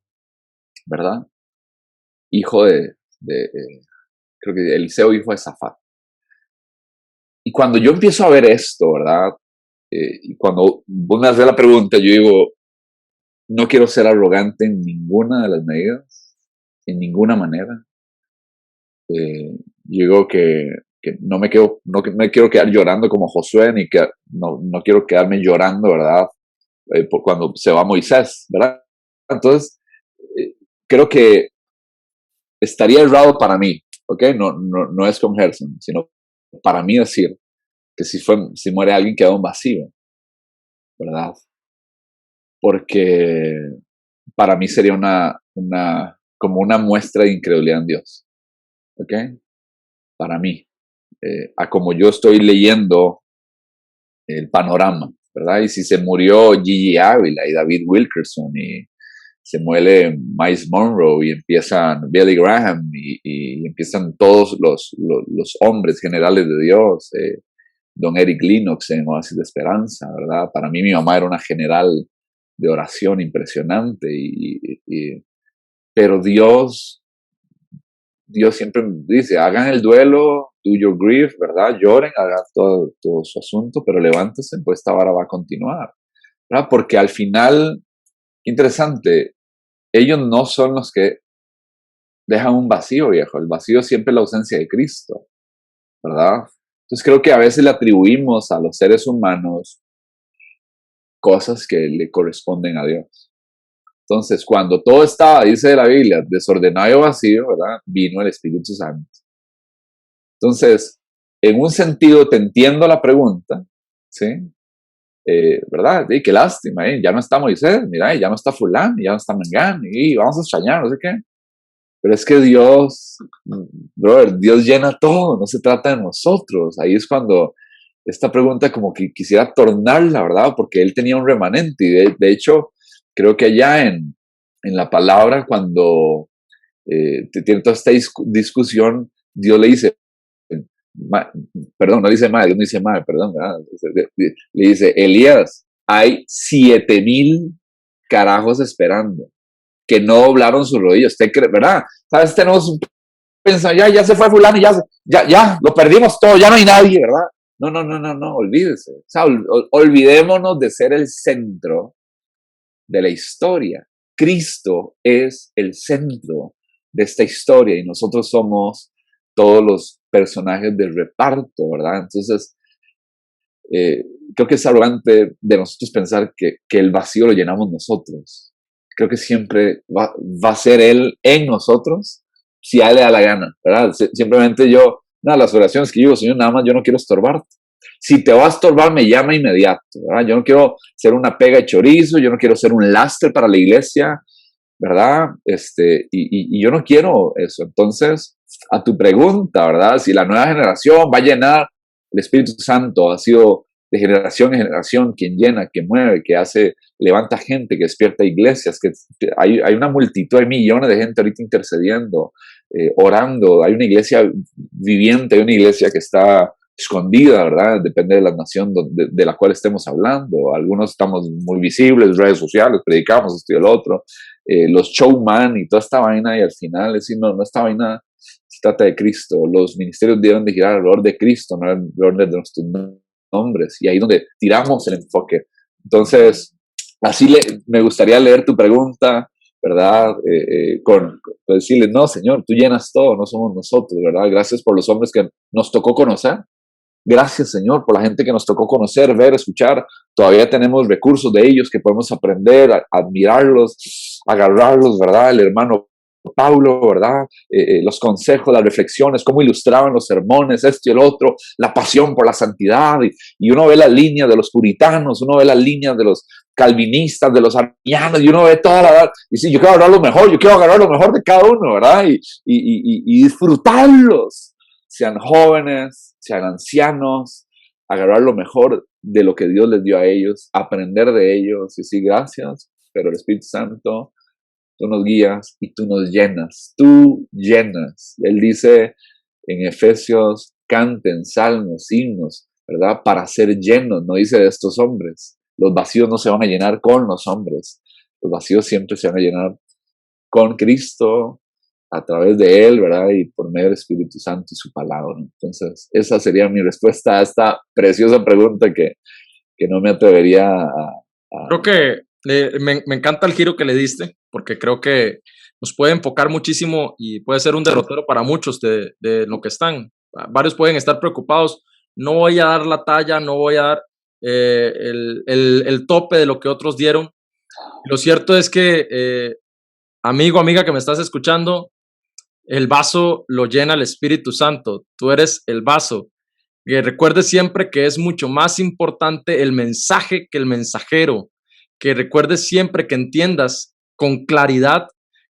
¿verdad? Hijo creo que Eliseo, hijo de Safat. Y cuando yo empiezo a ver esto, ¿verdad? Y cuando vos me haces la pregunta, yo digo, no quiero ser arrogante en ninguna de las medidas, en ninguna manera. Yo digo que no me quiero quedar llorando como Josué, ni que no quiero quedarme llorando, ¿verdad? Por cuando se va Moisés, ¿verdad? Entonces, creo que estaría errado para mí, ¿ok? No es con Gerson, sino para mí decir que si muere alguien queda un vacío, ¿verdad? Porque para mí sería como una muestra de incredulidad en Dios, ¿ok? Para mí, a como yo estoy leyendo el panorama, ¿verdad? Y si se murió Gigi Ávila y David Wilkerson y se muere Miles Monroe y empiezan Billy Graham y empiezan todos los hombres generales de Dios, Don Eric Lennox en Oasis de Esperanza, ¿verdad? Para mí mi mamá era una general de oración impresionante, pero Dios siempre dice, hagan el duelo, do your grief, ¿verdad? Lloren, hagan todo su asunto, pero levántense, pues esta vara va a continuar, ¿verdad? Porque al final, interesante, ellos no son los que dejan un vacío, viejo. El vacío siempre es la ausencia de Cristo, ¿verdad? Entonces creo que a veces le atribuimos a los seres humanos cosas que le corresponden a Dios. Entonces, cuando todo estaba, dice la Biblia, desordenado y vacío, ¿verdad? Vino el Espíritu Santo. Entonces, en un sentido te entiendo la pregunta, ¿sí? ¿Verdad? Y qué lástima, ya no está Moisés, mira, ya no está fulano, ya no está Mengán, y vamos a extrañar, no sé qué. Pero es que Dios, brother, Dios llena todo, no se trata de nosotros. Ahí es cuando esta pregunta como que quisiera tornarla, ¿verdad? Porque él tenía un remanente y de hecho, creo que allá en la palabra, cuando tiene toda esta discusión, Dios le dice, perdón, no dice madre, Dios no dice madre, perdón, ¿verdad? Le dice, Elías, hay 7,000 carajos esperando que no doblaron sus rodillas. ¿Usted cree, verdad? ¿Sabes? Tenemos pensado, ya se fue fulano, ya, lo perdimos todo, ya no hay nadie, ¿verdad? No, olvídese. O sea, olvidémonos de ser el centro de la historia. Cristo es el centro de esta historia y nosotros somos todos los personajes del reparto, ¿verdad? Entonces, creo que es arrogante de nosotros pensar que el vacío lo llenamos nosotros. Creo que siempre va a ser Él en nosotros, si a Él le da la gana, ¿verdad? Simplemente las oraciones que digo, Señor, nada más yo no quiero estorbarte. Si te va a estorbar, me llama inmediato, ¿verdad? Yo no quiero ser una pega de chorizo, yo no quiero ser un lastre para la iglesia, ¿verdad? Y yo no quiero eso. Entonces, a tu pregunta, ¿verdad? Si la nueva generación va a llenar, el Espíritu Santo ha sido de generación en generación quien llena, quien mueve, que levanta gente, que despierta iglesias, que hay una multitud, hay millones de gente ahorita intercediendo, orando, hay una iglesia viviente, hay una iglesia que está escondida, ¿verdad? Depende de la nación de la cual estemos hablando. Algunos estamos muy visibles, redes sociales, predicamos esto y el otro, los showman y toda esta vaina, y al final es decir, no esta vaina se trata de Cristo. Los ministerios deben de girar alrededor de Cristo, no alrededor de nuestros nombres, y ahí es donde tiramos el enfoque. Entonces, así me gustaría leer tu pregunta, ¿verdad? Con decirle, no, Señor, tú llenas todo, no somos nosotros, ¿verdad? Gracias por los hombres que nos tocó conocer. Gracias, Señor, por la gente que nos tocó conocer, ver, escuchar. Todavía tenemos recursos de ellos que podemos aprender, admirarlos, agarrarlos, ¿verdad? El hermano Paulo, ¿verdad? Los consejos, las reflexiones, cómo ilustraban los sermones, esto y el otro, la pasión por la santidad. Y uno ve las líneas de los puritanos, uno ve las líneas de los calvinistas, de los arminianos, y uno ve toda la... Y sí, yo quiero agarrar lo mejor, yo quiero agarrar lo mejor de cada uno, ¿verdad? Y disfrutarlos, sean jóvenes, sean ancianos, agarrar lo mejor de lo que Dios les dio a ellos, aprender de ellos, y sí, gracias, pero el Espíritu Santo, tú nos guías y tú nos llenas, tú llenas. Él dice en Efesios, canten salmos, himnos, ¿verdad? Para ser llenos, no dice de estos hombres. Los vacíos no se van a llenar con los hombres, los vacíos siempre se van a llenar con Cristo, a través de Él, ¿verdad? Y por medio del Espíritu Santo y su palabra. Entonces, esa sería mi respuesta a esta preciosa pregunta que no me atrevería a... Creo que me encanta el giro que le diste, porque creo que nos puede enfocar muchísimo y puede ser un derrotero para muchos de lo que están. Varios pueden estar preocupados, no voy a dar la talla, no voy a dar el tope de lo que otros dieron. Lo cierto es que, amigo, amiga que me estás escuchando, el vaso lo llena el Espíritu Santo, tú eres el vaso. Que recuerdes siempre que es mucho más importante el mensaje que el mensajero, que recuerdes siempre que entiendas con claridad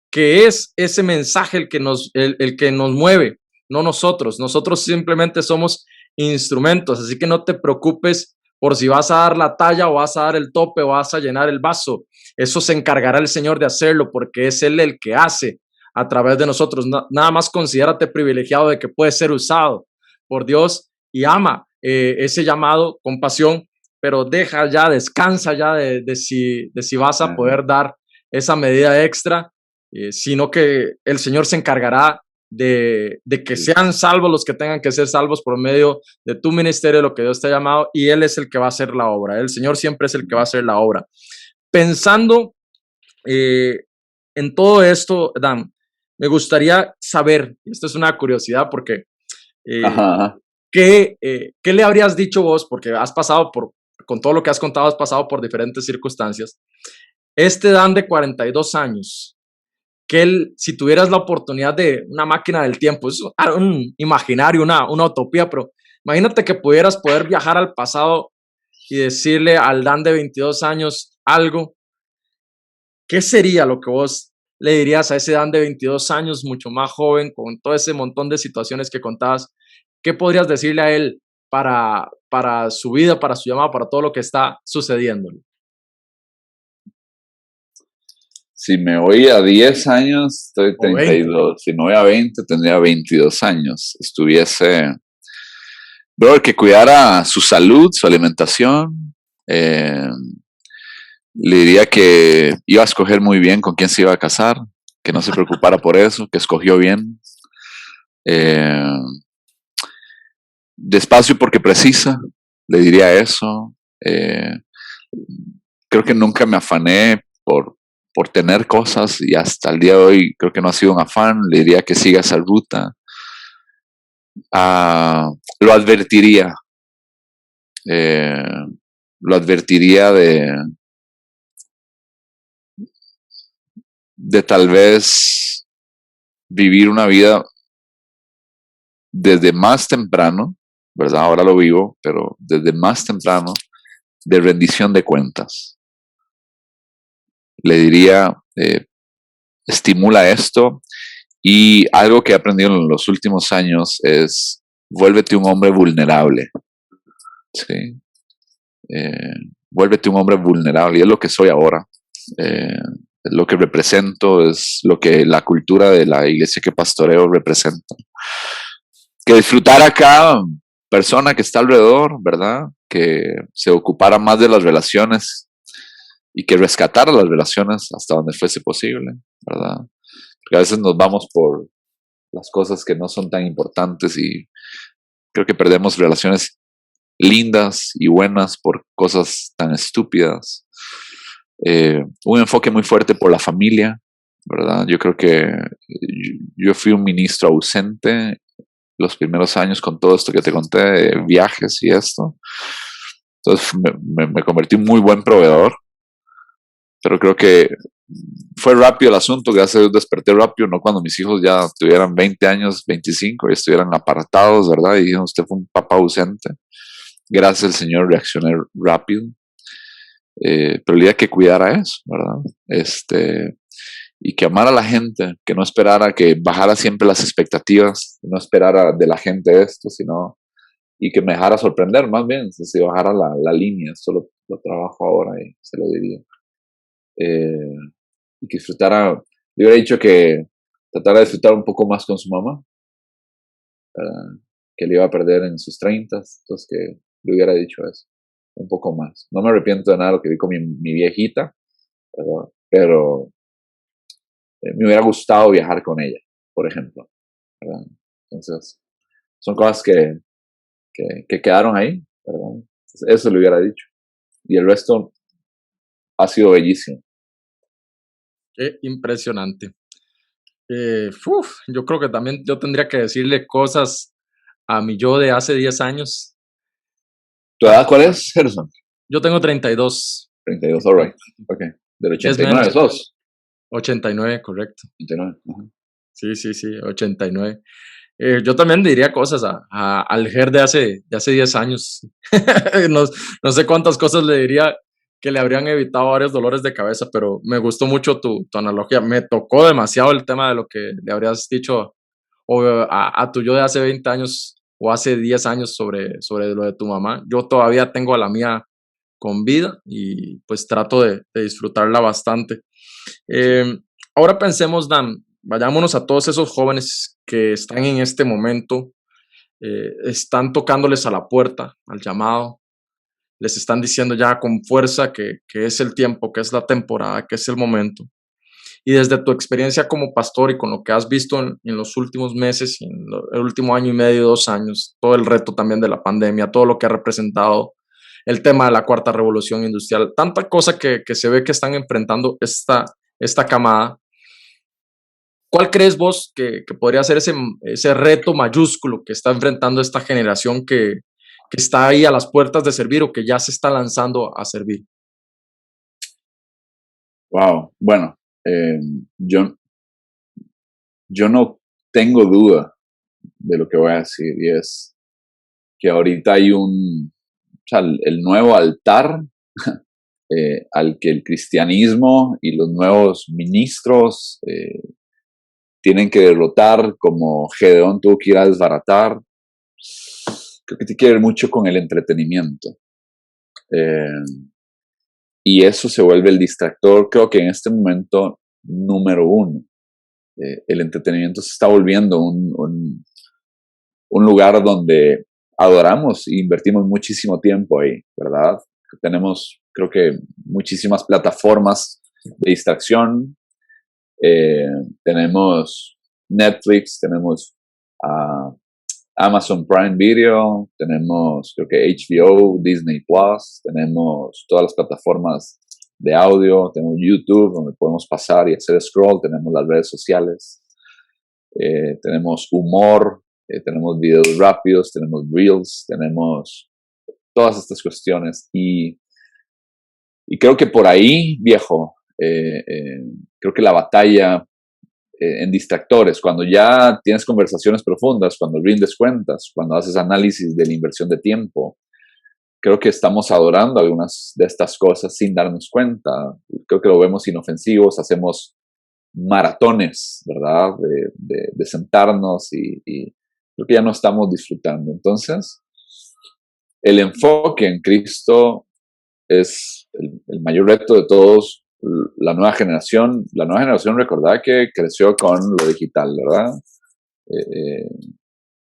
que es ese mensaje el que nos mueve, no nosotros. Nosotros simplemente somos instrumentos, así que no te preocupes por si vas a dar la talla o vas a dar el tope o vas a llenar el vaso. Eso se encargará el Señor de hacerlo porque es Él el que hace a través de nosotros. Nada más considérate privilegiado de que puedes ser usado por Dios y ama ese llamado con pasión, pero descansa ya de si vas a poder dar esa medida extra, sino que el Señor se encargará de que sean salvos los que tengan que ser salvos por medio de tu ministerio, lo que Dios te ha llamado, y Él es el que va a hacer la obra. El Señor siempre es el que va a hacer la obra. Pensando en todo esto, Dan, me gustaría saber, y esto es una curiosidad porque ¿qué le habrías dicho vos? Porque has pasado con todo lo que has contado, has pasado por diferentes circunstancias. Este Dan de 42 años, si tuvieras la oportunidad de una máquina del tiempo, es un imaginario, una utopía, pero imagínate que pudieras poder viajar al pasado y decirle al Dan de 22 años algo, ¿qué sería lo que vos le dirías a ese Dan de 22 años, mucho más joven, con todo ese montón de situaciones que contabas? ¿Qué podrías decirle a él para su vida, para su llamado, para todo lo que está sucediendo? Si me voy a 10 años, estoy 32. Si me voy a 20, tendría 22 años. Brother, que cuidara su salud, su alimentación. Le diría que iba a escoger muy bien con quién se iba a casar, que no se preocupara por eso, que escogió bien. Despacio porque precisa, le diría eso. Creo que nunca me afané por tener cosas y hasta el día de hoy creo que no ha sido un afán. Le diría que siga esa ruta. Lo advertiría. Lo advertiría de tal vez vivir una vida desde más temprano, ¿verdad? Ahora lo vivo, pero desde más temprano, de rendición de cuentas. Le diría, estimula esto, y algo que he aprendido en los últimos años es, vuélvete un hombre vulnerable, ¿sí? Vuélvete un hombre vulnerable, y es lo que soy ahora. Lo que represento es lo que la cultura de la iglesia que pastoreo representa. Que disfrutara cada persona que está alrededor, ¿verdad? Que se ocupara más de las relaciones y que rescatara las relaciones hasta donde fuese posible, ¿verdad? Porque a veces nos vamos por las cosas que no son tan importantes y creo que perdemos relaciones lindas y buenas por cosas tan estúpidas. Un enfoque muy fuerte por la familia, ¿verdad? Yo creo que yo fui un ministro ausente los primeros años con todo esto que te conté, de viajes y esto. Entonces me convertí en muy buen proveedor, pero creo que fue rápido el asunto, gracias a Dios desperté rápido, no cuando mis hijos ya tuvieran 20 años, 25 y estuvieran apartados, ¿verdad? Y dijeron, usted fue un papá ausente. Gracias al Señor reaccioné rápido. Pero el día que cuidara eso, ¿verdad? Y que amara a la gente, que no esperara que bajara siempre las expectativas, no esperara de la gente esto, sino, y que me dejara sorprender más bien, si bajara la línea, esto lo trabajo ahora y se lo diría. Y que disfrutara, yo hubiera dicho que tratara de disfrutar un poco más con su mamá, que le iba a perder en sus 30, entonces que le hubiera dicho eso, un poco más. No me arrepiento de nada de lo que vi con mi viejita, ¿verdad? Pero me hubiera gustado viajar con ella, por ejemplo, ¿verdad? Entonces, son cosas que quedaron ahí, ¿verdad? Entonces, eso le hubiera dicho. Y el resto ha sido bellísimo. Qué impresionante. Yo creo que también yo tendría que decirle cosas a mi yo de hace 10 años. ¿Tu edad cuál es, Gerson? Yo tengo 32. 32, all right. Ok. Del 89 sos. 89, correcto. 89. Uh-huh. Sí, 89. Yo también diría cosas al Ger de hace 10 años. No sé cuántas cosas le diría que le habrían evitado varios dolores de cabeza, pero me gustó mucho tu analogía. Me tocó demasiado el tema de lo que le habrías dicho a tu yo de hace 20 años o hace 10 años sobre lo de tu mamá. Yo todavía tengo a la mía con vida y pues trato de disfrutarla bastante. Ahora pensemos, Dan, vayámonos a todos esos jóvenes que están en este momento, están tocándoles a la puerta, al llamado, les están diciendo ya con fuerza que es el tiempo, que es la temporada, que es el momento. Y desde tu experiencia como pastor y con lo que has visto en los últimos meses, el último año y medio, 2 años, todo el reto también de la pandemia, todo lo que ha representado el tema de la cuarta revolución industrial, tanta cosa que se ve que están enfrentando esta camada. ¿Cuál crees vos que podría ser ese reto mayúsculo que está enfrentando esta generación que está ahí a las puertas de servir o que ya se está lanzando a servir? Wow, bueno, yo no tengo duda de lo que voy a decir, y es que ahorita hay o sea, el nuevo altar al que el cristianismo y los nuevos ministros tienen que derrotar, como Gedeón tuvo que ir a desbaratar. Creo que tiene que ver mucho con el entretenimiento. Y eso se vuelve el distractor, creo que en este momento, número uno. El entretenimiento se está volviendo un lugar donde adoramos e invertimos muchísimo tiempo ahí, ¿verdad? Tenemos, creo que, muchísimas plataformas de distracción. Tenemos Netflix, tenemos Amazon Prime Video, tenemos, creo que HBO, Disney Plus, tenemos todas las plataformas de audio, tenemos YouTube donde podemos pasar y hacer scroll, tenemos las redes sociales, tenemos humor, tenemos videos rápidos, tenemos reels, tenemos todas estas cuestiones y creo que por ahí, viejo, creo que la batalla en distractores, cuando ya tienes conversaciones profundas, cuando rindes cuentas, cuando haces análisis de la inversión de tiempo, creo que estamos adorando algunas de estas cosas sin darnos cuenta. Creo que lo vemos inofensivos, hacemos maratones, ¿verdad? De sentarnos y creo que ya no estamos disfrutando. Entonces, el enfoque en Cristo es el mayor reto de todos. La nueva generación, recordad que creció con lo digital, ¿verdad?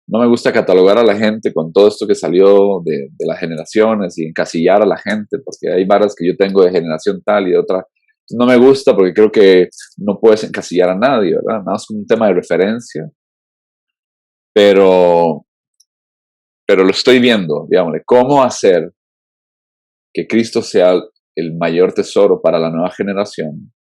No me gusta catalogar a la gente con todo esto que salió de las generaciones y encasillar a la gente, porque hay varas que yo tengo de generación tal y de otra. No me gusta porque creo que no puedes encasillar a nadie, ¿verdad? Nada más como un tema de referencia. Pero lo estoy viendo, digamos, cómo hacer que Cristo sea el mayor tesoro para la nueva generación,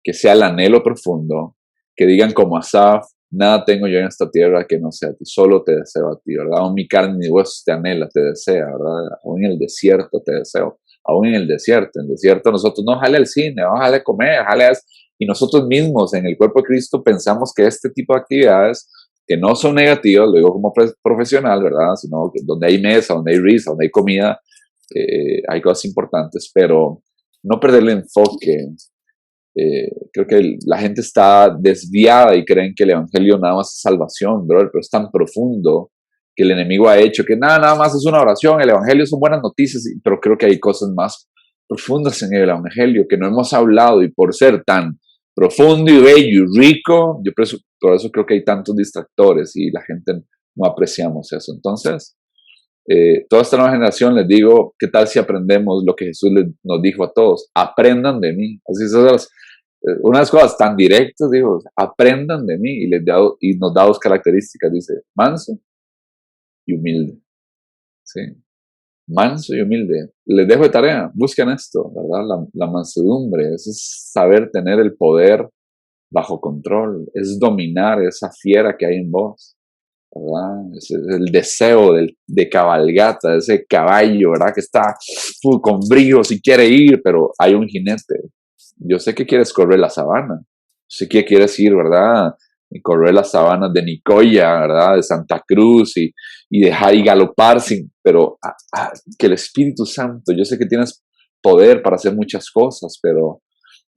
que sea el anhelo profundo, que digan como Asaf, nada tengo yo en esta tierra que no sea a ti, solo te deseo a ti, ¿verdad? Aún mi carne y mi hueso te anhela, te desea, ¿verdad? Aún en el desierto te deseo, aún en el desierto nosotros no jale al cine, no jale a comer, y nosotros mismos en el cuerpo de Cristo pensamos que este tipo de actividades que no son negativas, lo digo como profesional, ¿verdad? Sino que donde hay mesa, donde hay risa, donde hay comida, hay cosas importantes, pero no perder el enfoque. Creo que la gente está desviada y creen que el evangelio nada más es salvación, brother, pero es tan profundo que el enemigo ha hecho que nada más es una oración, el evangelio son buenas noticias, pero creo que hay cosas más profundas en el evangelio que no hemos hablado, y por ser tan profundo y bello y rico, por eso creo que hay tantos distractores y la gente no apreciamos eso. Entonces, toda esta nueva generación, les digo, ¿qué tal si aprendemos lo que Jesús nos dijo a todos? Aprendan de mí. Así es, unas cosas tan directas, digo, aprendan de mí, y nos da dos características, dice, manso y humilde. ¿Sí? Manso y humilde. Les dejo de tarea, busquen esto, ¿verdad? La mansedumbre, eso es saber tener el poder bajo control, es dominar esa fiera que hay en vos, ¿verdad? Es el deseo de cabalgata, de ese caballo, ¿verdad? Que está con brío si quiere ir, pero hay un jinete. Yo sé que quieres correr la sabana, sé que quieres ir, ¿verdad? Y correr las sabanas de Nicoya, ¿verdad? De Santa Cruz y dejar y galopar, pero que el Espíritu Santo, yo sé que tienes poder para hacer muchas cosas, pero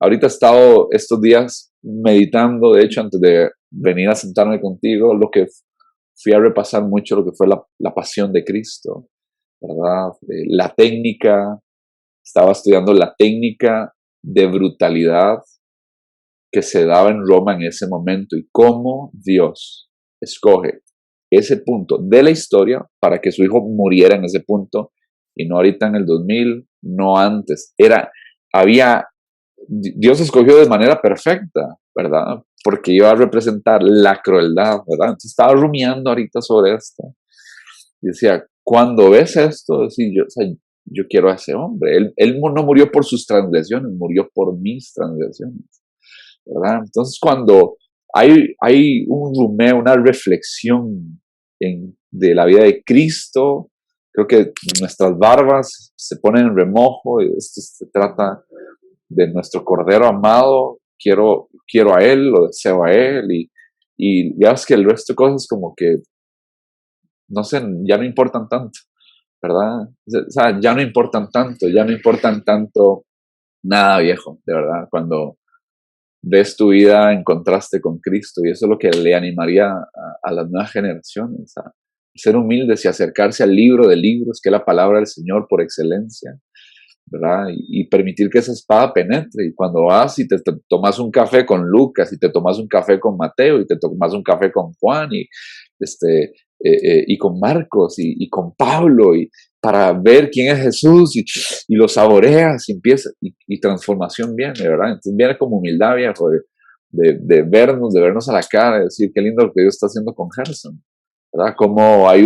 ahorita he estado estos días meditando, de hecho, antes de venir a sentarme contigo, lo que fui a repasar mucho lo que fue la pasión de Cristo, ¿verdad? La técnica, estaba estudiando la técnica de brutalidad que se daba en Roma en ese momento y cómo Dios escoge ese punto de la historia para que su hijo muriera en ese punto y no ahorita en el 2000, no antes. Dios escogió de manera perfecta, ¿verdad? Porque iba a representar la crueldad, ¿verdad? Entonces estaba rumiando ahorita sobre esto y decía, cuando ves esto, yo quiero a ese hombre. Él no murió por sus transgresiones, murió por mis transgresiones, ¿verdad? Entonces cuando hay un rumeo, una reflexión de la vida de Cristo, creo que nuestras barbas se ponen en remojo y esto se trata de nuestro Cordero amado, quiero a Él, lo deseo a Él y ya ves que el resto de cosas como que, no sé, ya no importan tanto, ¿verdad? O sea, ya no importan tanto nada, viejo, de verdad, cuando ves tu vida en contraste con Cristo y eso es lo que le animaría a las nuevas generaciones, a ser humildes y acercarse al libro de libros, que es la palabra del Señor por excelencia, ¿verdad? Y permitir que esa espada penetre. Y cuando vas y te tomas un café con Lucas, y te tomas un café con Mateo, y te tomas un café con Juan, y con Marcos, y con Pablo, y para ver quién es Jesús, y lo saboreas, y empieza, y transformación viene, ¿verdad? Entonces viene como humildad, viejo, de vernos a la cara, de decir, qué lindo lo que Dios está haciendo con Gerson, ¿verdad? Como hay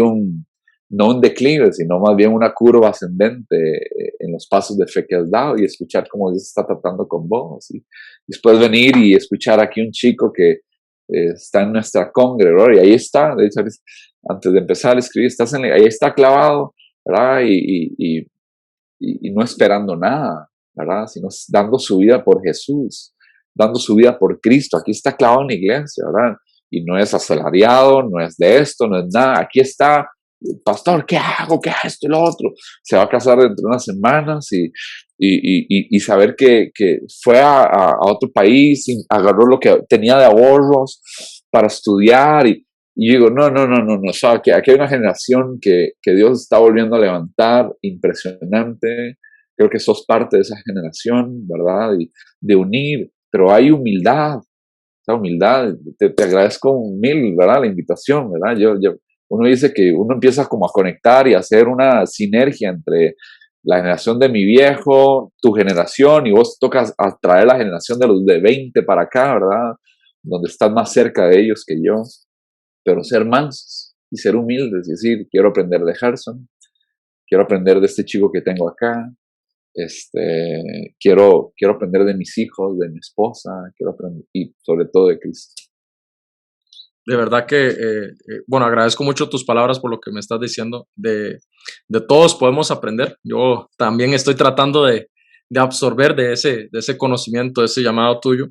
no un declive, sino más bien una curva ascendente en los pasos de fe que has dado y escuchar cómo Dios está tratando con vos. Y después venir y escuchar aquí un chico que está en nuestra congre, ¿verdad? Y ahí está, de hecho, antes de empezar a escribir, ahí está clavado, ¿verdad? Y no esperando nada, ¿verdad? Sino dando su vida por Jesús, dando su vida por Cristo. Aquí está clavado en la iglesia, ¿verdad? Y no es asalariado, no es de esto, no es nada. Aquí está, pastor, ¿qué hago? ¿Qué hago esto y lo otro? Se va a casar dentro de unas semanas y saber que fue a otro país, y agarró lo que tenía de ahorros para estudiar y digo, no, o sea, que aquí hay una generación que Dios está volviendo a levantar, impresionante. Creo que sos parte de esa generación, ¿verdad? Y de unir, pero hay humildad, esa humildad, te agradezco mil, ¿verdad? La invitación, ¿verdad? Uno dice que uno empieza como a conectar y a hacer una sinergia entre la generación de mi viejo, tu generación, y vos tocas atraer la generación de los de 20 para acá, ¿verdad? Donde estás más cerca de ellos que yo, pero ser mansos y ser humildes y decir, quiero aprender de Gerson, quiero aprender de este chico que tengo acá, quiero aprender de mis hijos, de mi esposa, quiero aprender, y sobre todo de Cristo. De verdad que, bueno, agradezco mucho tus palabras por lo que me estás diciendo. De todos podemos aprender. Yo también estoy tratando de absorber de ese conocimiento, de ese llamado tuyo.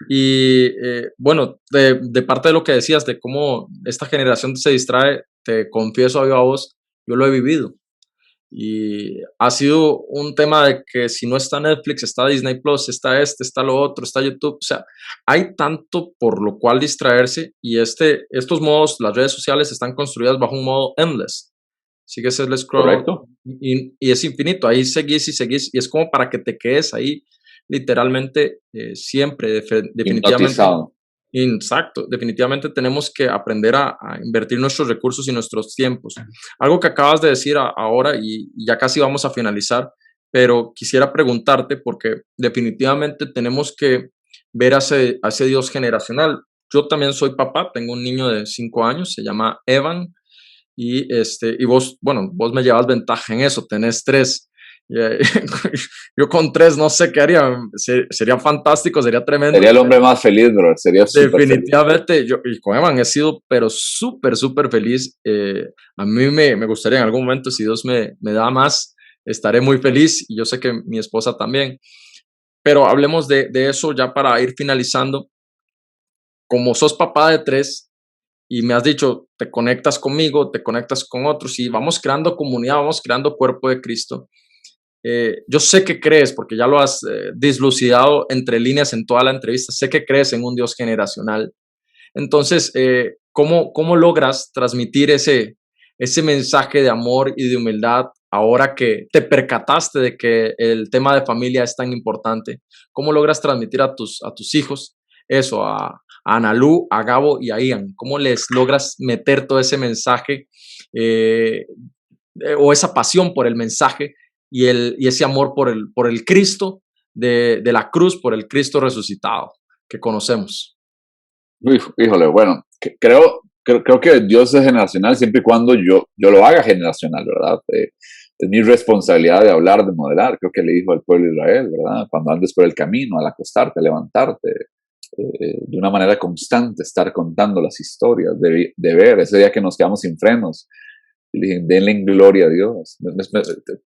Y bueno, de parte de lo que decías, de cómo esta generación se distrae, te confieso a viva voz, yo lo he vivido. Y ha sido un tema de que si no está Netflix, está Disney Plus, está lo otro, está YouTube. O sea, hay tanto por lo cual distraerse y estos modos, las redes sociales están construidas bajo un modo endless. Sigues el scroll. Correcto. Y es infinito. Ahí seguís y es como para que te quedes ahí literalmente siempre, definitivamente. Hipnotizado. Exacto, definitivamente tenemos que aprender a invertir nuestros recursos y nuestros tiempos. Algo que acabas de decir ahora y ya casi vamos a finalizar, pero quisiera preguntarte porque definitivamente tenemos que ver a ese Dios generacional. Yo también soy papá, tengo un niño de 5 años, se llama Evan y vos, bueno, vos me llevas ventaja en eso, tenés 3. Yo con 3 no sé qué haría, sería fantástico, sería tremendo. Sería el hombre más feliz, bro, sería definitivamente feliz. Yo y con Evan he sido pero súper feliz. A mí me gustaría en algún momento, si Dios me da más, estaré muy feliz y yo sé que mi esposa también, pero hablemos de eso ya para ir finalizando. Como sos papá de 3 y me has dicho, te conectas conmigo, te conectas con otros y vamos creando comunidad, vamos creando cuerpo de Cristo. Yo sé que crees, porque ya lo has dislucidado entre líneas en toda la entrevista, sé que crees en un Dios generacional. Entonces, ¿Cómo logras transmitir ese mensaje de amor y de humildad ahora que te percataste de que el tema de familia es tan importante? ¿Cómo logras transmitir a tus hijos eso, a Analu, a Gabo y a Ian? ¿Cómo les logras meter todo ese mensaje o esa pasión por el mensaje y ese amor por el Cristo de la cruz, por el Cristo resucitado que conocemos? Híjole, bueno, creo que Dios es generacional siempre y cuando yo lo haga generacional, ¿verdad? Es mi responsabilidad de hablar, de modelar. Creo que le dijo al pueblo de Israel, ¿verdad? Cuando andes por el camino, al acostarte, levantarte, de una manera constante, estar contando las historias, de ver, ese día que nos quedamos sin frenos, y le dije, denle gloria a Dios.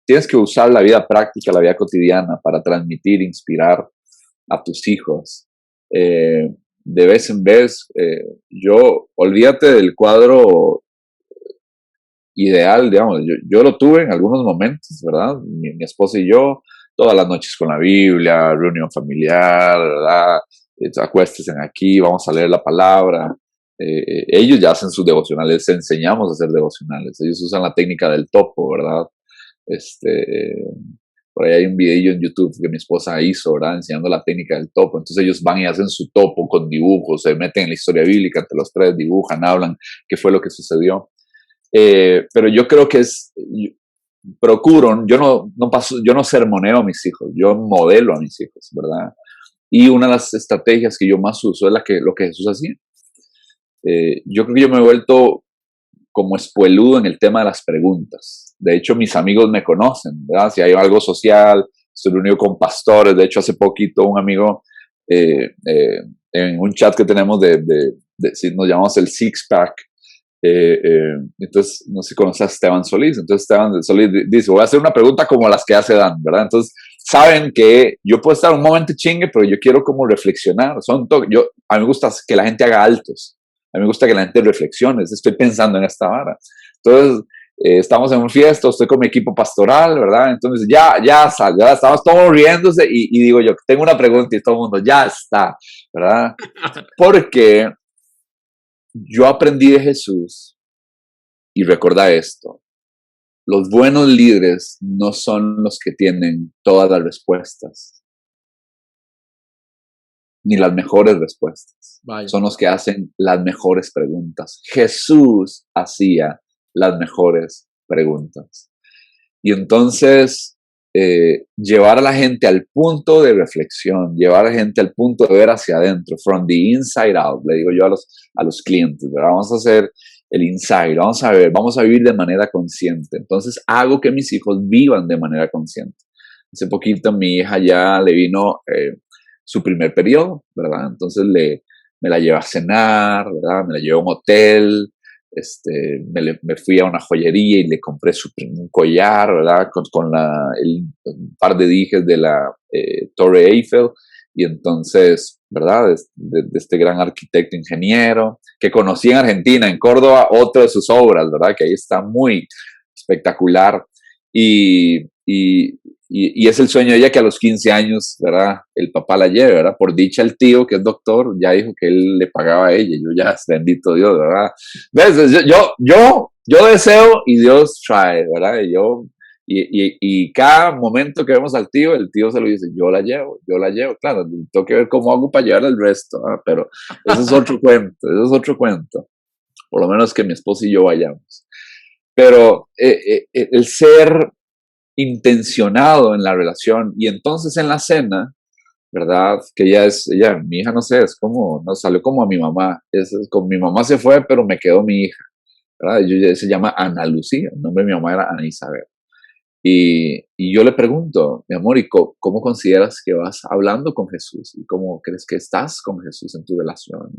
Tienes que usar la vida práctica, la vida cotidiana para transmitir, inspirar a tus hijos. De vez en vez, olvídate del cuadro ideal, digamos, yo lo tuve en algunos momentos, ¿verdad? Mi esposa y yo, todas las noches con la Biblia, reunión familiar, ¿verdad? Acuéstense aquí, vamos a leer la palabra. Ellos ya hacen sus devocionales, les enseñamos a hacer devocionales, ellos usan la técnica del topo, ¿verdad? Por ahí hay un video en YouTube que mi esposa hizo, ¿verdad? Enseñando la técnica del topo. Entonces ellos van y hacen su topo con dibujos, se meten en la historia bíblica, entre los tres dibujan, hablan qué fue lo que sucedió. Pero yo creo que procuro, yo no sermoneo a mis hijos, yo modelo a mis hijos, ¿verdad? Y una de las estrategias que yo más uso es lo que Jesús hacía. Yo creo que yo me he vuelto como espueludo en el tema de las preguntas. De hecho, mis amigos me conocen, ¿verdad? Si hay algo social, estoy reunido con pastores. De hecho, hace poquito un amigo, en un chat que tenemos si nos llamamos el Six Pack, entonces, no sé si conoces a Esteban Solís. Entonces, Esteban Solís dice, voy a hacer una pregunta como las que hace Dan, ¿verdad? Entonces, saben que yo puedo estar un momento chingue, pero yo quiero como reflexionar. A mí me gusta que la gente haga altos. A mí me gusta que la gente reflexione. Estoy pensando en esta vara. Entonces, estamos en un fiesta, estoy con mi equipo pastoral, ¿verdad? Entonces, ya estamos todos riéndose y digo yo, tengo una pregunta y todo el mundo, ya está, ¿verdad? Porque yo aprendí de Jesús y recuerda esto, los buenos líderes no son los que tienen todas las respuestas, ni las mejores respuestas. Vaya. Son los que hacen las mejores preguntas. Jesús hacía las mejores preguntas. Y entonces, llevar a la gente al punto de reflexión, llevar a la gente al punto de ver hacia adentro, from the inside out, le digo yo a los clientes, ¿verdad? Vamos a hacer el inside, vamos a vivir de manera consciente. Entonces, hago que mis hijos vivan de manera consciente. Hace poquito mi hija ya le vino su primer periodo, ¿verdad? Entonces me la llevé a cenar, ¿verdad? Me la llevé a un hotel, me fui a una joyería y le compré un collar, ¿verdad? Con un par de dijes de la Torre Eiffel. Y entonces, ¿verdad? De este gran arquitecto ingeniero que conocí en Argentina, en Córdoba, otra de sus obras, ¿verdad? Que ahí está muy espectacular. Y es el sueño de ella que a los 15 años, ¿verdad? El papá la lleve, ¿verdad? Por dicha el tío, que es doctor, ya dijo que él le pagaba a ella. Yo ya, bendito Dios, ¿verdad? ¿Ves? Yo deseo y Dios trae, ¿verdad? Y cada momento que vemos al tío, el tío se lo dice, yo la llevo. Claro, tengo que ver cómo hago para llevar el resto, ¿verdad? Pero eso es otro cuento. Por lo menos que mi esposa y yo vayamos. Pero el ser intencionado en la relación y entonces en la cena, ¿verdad? Que mi hija no sé, no salió como a mi mamá, con mi mamá se fue, pero me quedó mi hija, ¿verdad? Ella se llama Ana Lucía, el nombre de mi mamá era Ana Isabel. Y yo le pregunto, mi amor, ¿y cómo consideras que vas hablando con Jesús? ¿Y cómo crees que estás con Jesús en tu relación?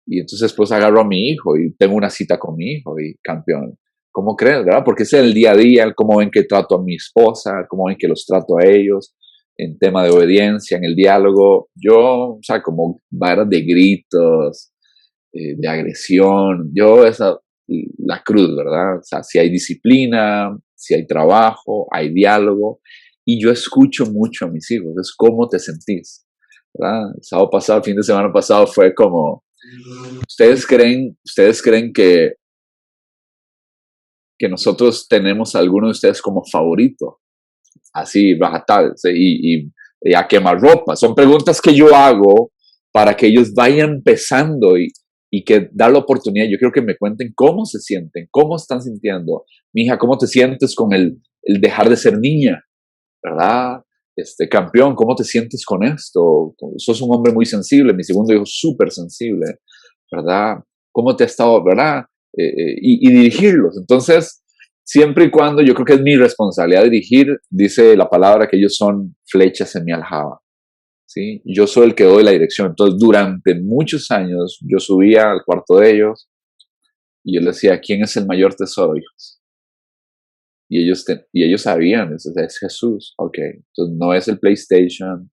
Y entonces pues agarro a mi hijo y tengo una cita con mi hijo y campeón. ¿Cómo crees, verdad? Porque es el día a día, cómo ven que trato a mi esposa, cómo ven que los trato a ellos, en tema de obediencia, en el diálogo. Yo, o sea, como varas de gritos, de agresión, la cruz, ¿verdad? O sea, si hay disciplina, si hay trabajo, hay diálogo, y yo escucho mucho a mis hijos, es cómo te sentís, ¿verdad? El fin de semana pasado fue como, ¿Ustedes creen que nosotros tenemos a alguno de ustedes como favorito? Así, rajatal, ¿sí? Y a quemarropa. Son preguntas que yo hago para que ellos vayan empezando y que dar la oportunidad. Yo quiero que me cuenten cómo se sienten, cómo están sintiendo. Mija, ¿cómo te sientes con el dejar de ser niña? ¿Verdad? Campeón, ¿cómo te sientes con esto? Sos un hombre muy sensible. Mi segundo hijo súper sensible, ¿verdad? ¿Cómo te ha estado, verdad? Y dirigirlos. Entonces, siempre y cuando yo creo que es mi responsabilidad dirigir, dice la palabra que ellos son flechas en mi aljaba. ¿Sí? Yo soy el que doy la dirección. Entonces, durante muchos años, yo subía al cuarto de ellos y yo les decía, ¿quién es el mayor tesoro, hijos? Y ellos sabían, es Jesús. Ok, entonces no es el PlayStation,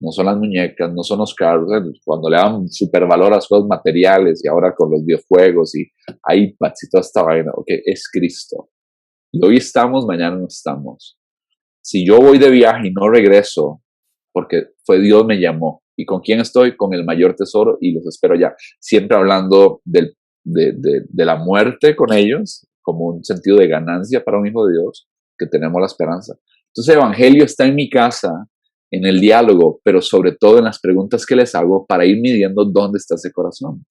no son las muñecas, no son los carros. Cuando le dan supervalor a las cosas materiales y ahora con los videojuegos y iPads y toda esta vaina, ok, es Cristo. Y hoy estamos, mañana no estamos. Si yo voy de viaje y no regreso, porque fue Dios me llamó. ¿Y con quién estoy? Con el mayor tesoro y los espero ya. Siempre hablando de la muerte con ellos, como un sentido de ganancia para un hijo de Dios, que tenemos la esperanza. Entonces el Evangelio está en mi casa, en el diálogo, pero sobre todo en las preguntas que les hago para ir midiendo dónde está ese corazón.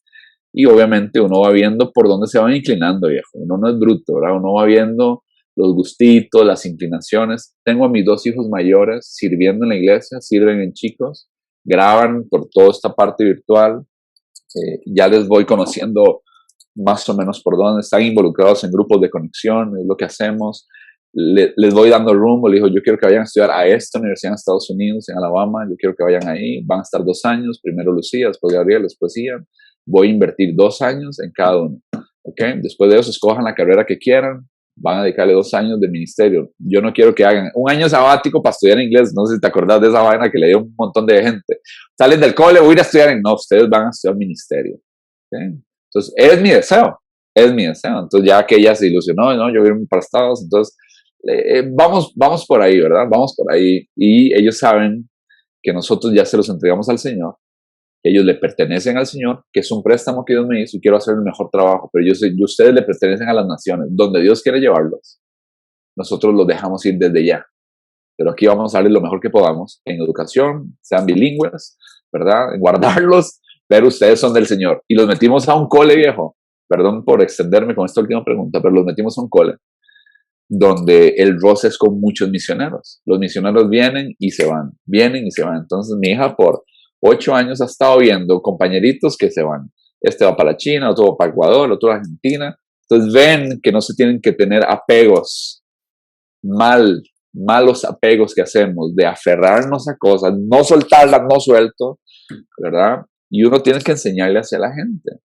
Y obviamente uno va viendo por dónde se van inclinando, viejo. Uno no es bruto, ¿verdad? Uno va viendo los gustitos, las inclinaciones. Tengo a mis 2 hijos mayores sirviendo en la iglesia, sirven en chicos, graban por toda esta parte virtual. Ya les voy conociendo más o menos por dónde están involucrados en grupos de conexión, es lo que hacemos. Les voy dando rumbo, les digo, yo quiero que vayan a estudiar a esta universidad en Estados Unidos, en Alabama, yo quiero que vayan ahí, van a estar 2 años, primero Lucía, después Gabriel, después Ian. Voy a invertir 2 años en cada uno, ¿ok? Después de eso, escojan la carrera que quieran, van a dedicarle 2 años de ministerio. Yo no quiero que hagan un año sabático para estudiar inglés, no sé si te acordás de esa vaina que le dio un montón de gente. Salen del cole, voy a ir a estudiar no, ustedes van a estudiar ministerio, ¿ok? Entonces, es mi deseo. Entonces, ya que ella se ilusionó, ¿no? Yo voy a irme para Estados, entonces, vamos por ahí, ¿verdad? Vamos por ahí. Y ellos saben que nosotros ya se los entregamos al Señor, que ellos le pertenecen al Señor, que es un préstamo que Dios me hizo y quiero hacer el mejor trabajo, pero ustedes le pertenecen a las naciones, donde Dios quiere llevarlos. Nosotros los dejamos ir desde ya. Pero aquí vamos a darles lo mejor que podamos en educación, sean bilingües, ¿verdad? En guardarlos, pero ustedes son del Señor. Y los metimos a un cole, viejo. Perdón por extenderme con esta última pregunta, pero los metimos a un cole donde el roce es con muchos misioneros. Los misioneros vienen y se van, vienen y se van. Entonces mi hija por 8 años ha estado viendo compañeritos que se van. Este va para la China, otro va para Ecuador, otro a Argentina. Entonces ven que no se tienen que tener apegos, malos apegos que hacemos, de aferrarnos a cosas, no soltarlas, no suelto, ¿verdad? Y uno tiene que enseñarle hacia la gente.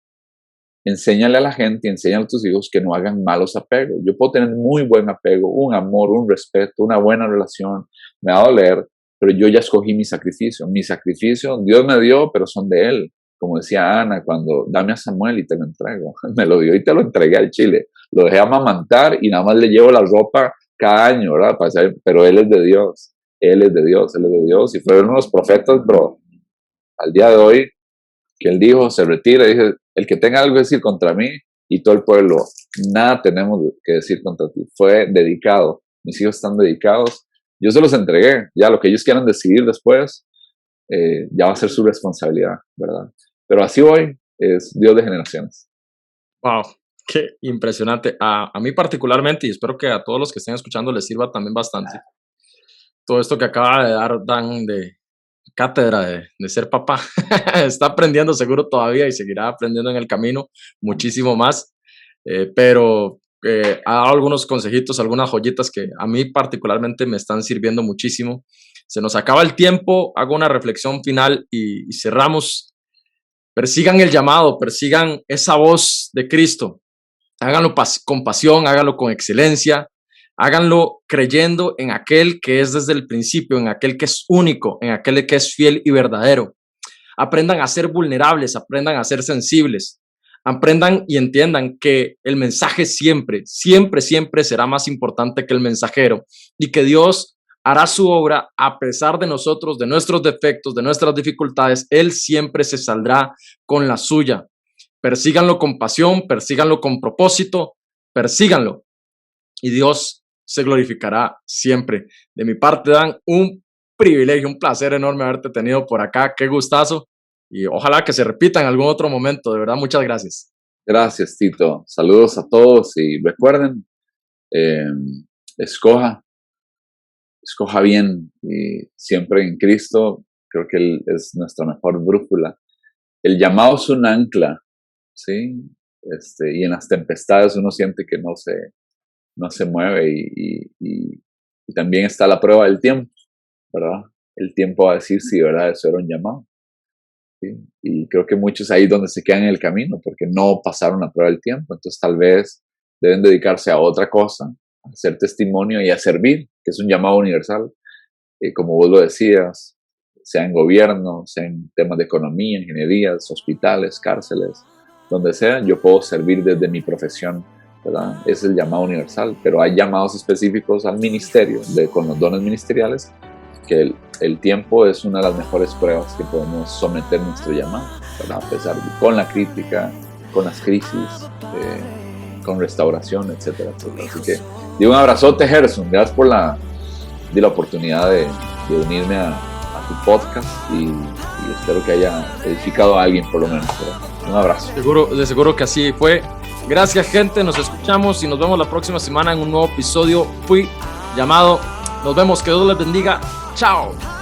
Enséñale a la gente, enséñale a tus hijos que no hagan malos apegos. Yo puedo tener muy buen apego, un amor, un respeto, una buena relación, me va a doler, pero yo ya escogí mi sacrificio. Mi sacrificio, Dios me dio, pero son de Él. Como decía Ana, cuando dame a Samuel y te lo entrego. Me lo dio y te lo entregué al Chile. Lo dejé amamantar y nada más le llevo la ropa cada año, ¿verdad? Pero Él es de Dios. Él es de Dios, Él es de Dios. Y fueron unos profetas, bro, al día de hoy, que Él dijo, se retira, y dice, el que tenga algo que decir contra mí y todo el pueblo, nada tenemos que decir contra ti. Fue dedicado. Mis hijos están dedicados. Yo se los entregué. Ya lo que ellos quieran decidir después, ya va a ser su responsabilidad, ¿verdad? Pero así hoy es Dios de generaciones. Wow, qué impresionante. A mí particularmente, y espero que a todos los que estén escuchando les sirva también bastante, todo esto que acaba de dar Dan de cátedra de ser papá. Está aprendiendo seguro todavía y seguirá aprendiendo en el camino muchísimo más, pero ha dado algunos consejitos, algunas joyitas que a mí particularmente me están sirviendo muchísimo. Se nos acaba el tiempo, hago una reflexión final y cerramos. Persigan el llamado, persigan esa voz de Cristo. Háganlo con pasión, háganlo con excelencia, háganlo creyendo en aquel que es desde el principio, en aquel que es único, en aquel que es fiel y verdadero. Aprendan a ser vulnerables, aprendan a ser sensibles, aprendan y entiendan que el mensaje siempre, siempre, siempre será más importante que el mensajero y que Dios hará su obra a pesar de nosotros, de nuestros defectos, de nuestras dificultades. Él siempre se saldrá con la suya. Persíganlo con pasión, persíganlo con propósito, persíganlo. Y Dios se glorificará siempre. De mi parte, Dan, un privilegio, un placer enorme haberte tenido por acá. Qué gustazo. Y ojalá que se repita en algún otro momento. De verdad, muchas gracias. Gracias, Tito. Saludos a todos y recuerden, escoja bien y siempre en Cristo. Creo que Él es nuestra mejor brújula. El llamado es un ancla, ¿sí? Y en las tempestades uno siente que no se mueve y también está la prueba del tiempo, ¿verdad? El tiempo va a decir si, ¿verdad? Eso era un llamado. ¿Sí? Y creo que muchos ahí donde se quedan en el camino porque no pasaron la prueba del tiempo. Entonces tal vez deben dedicarse a otra cosa, a hacer testimonio y a servir, que es un llamado universal. Como vos lo decías, sea en gobierno, sea en temas de economía, ingenierías, hospitales, cárceles, donde sea, yo puedo servir desde mi profesión, ¿verdad? Es el llamado universal, pero hay llamados específicos al ministerio, con los dones ministeriales, que el tiempo es una de las mejores pruebas que podemos someter nuestro llamado, ¿verdad? A pesar de, con la crítica, con las crisis, con restauración, etcétera, etcétera. Así que digo un abrazote, Gerson, gracias por la oportunidad de unirme a tu podcast y espero que haya edificado a alguien por lo menos, ¿verdad? Un abrazo. De seguro que así fue. Gracias, gente, nos escuchamos y nos vemos la próxima semana en un nuevo episodio Fui Llamado. Nos vemos, que Dios les bendiga. Chao.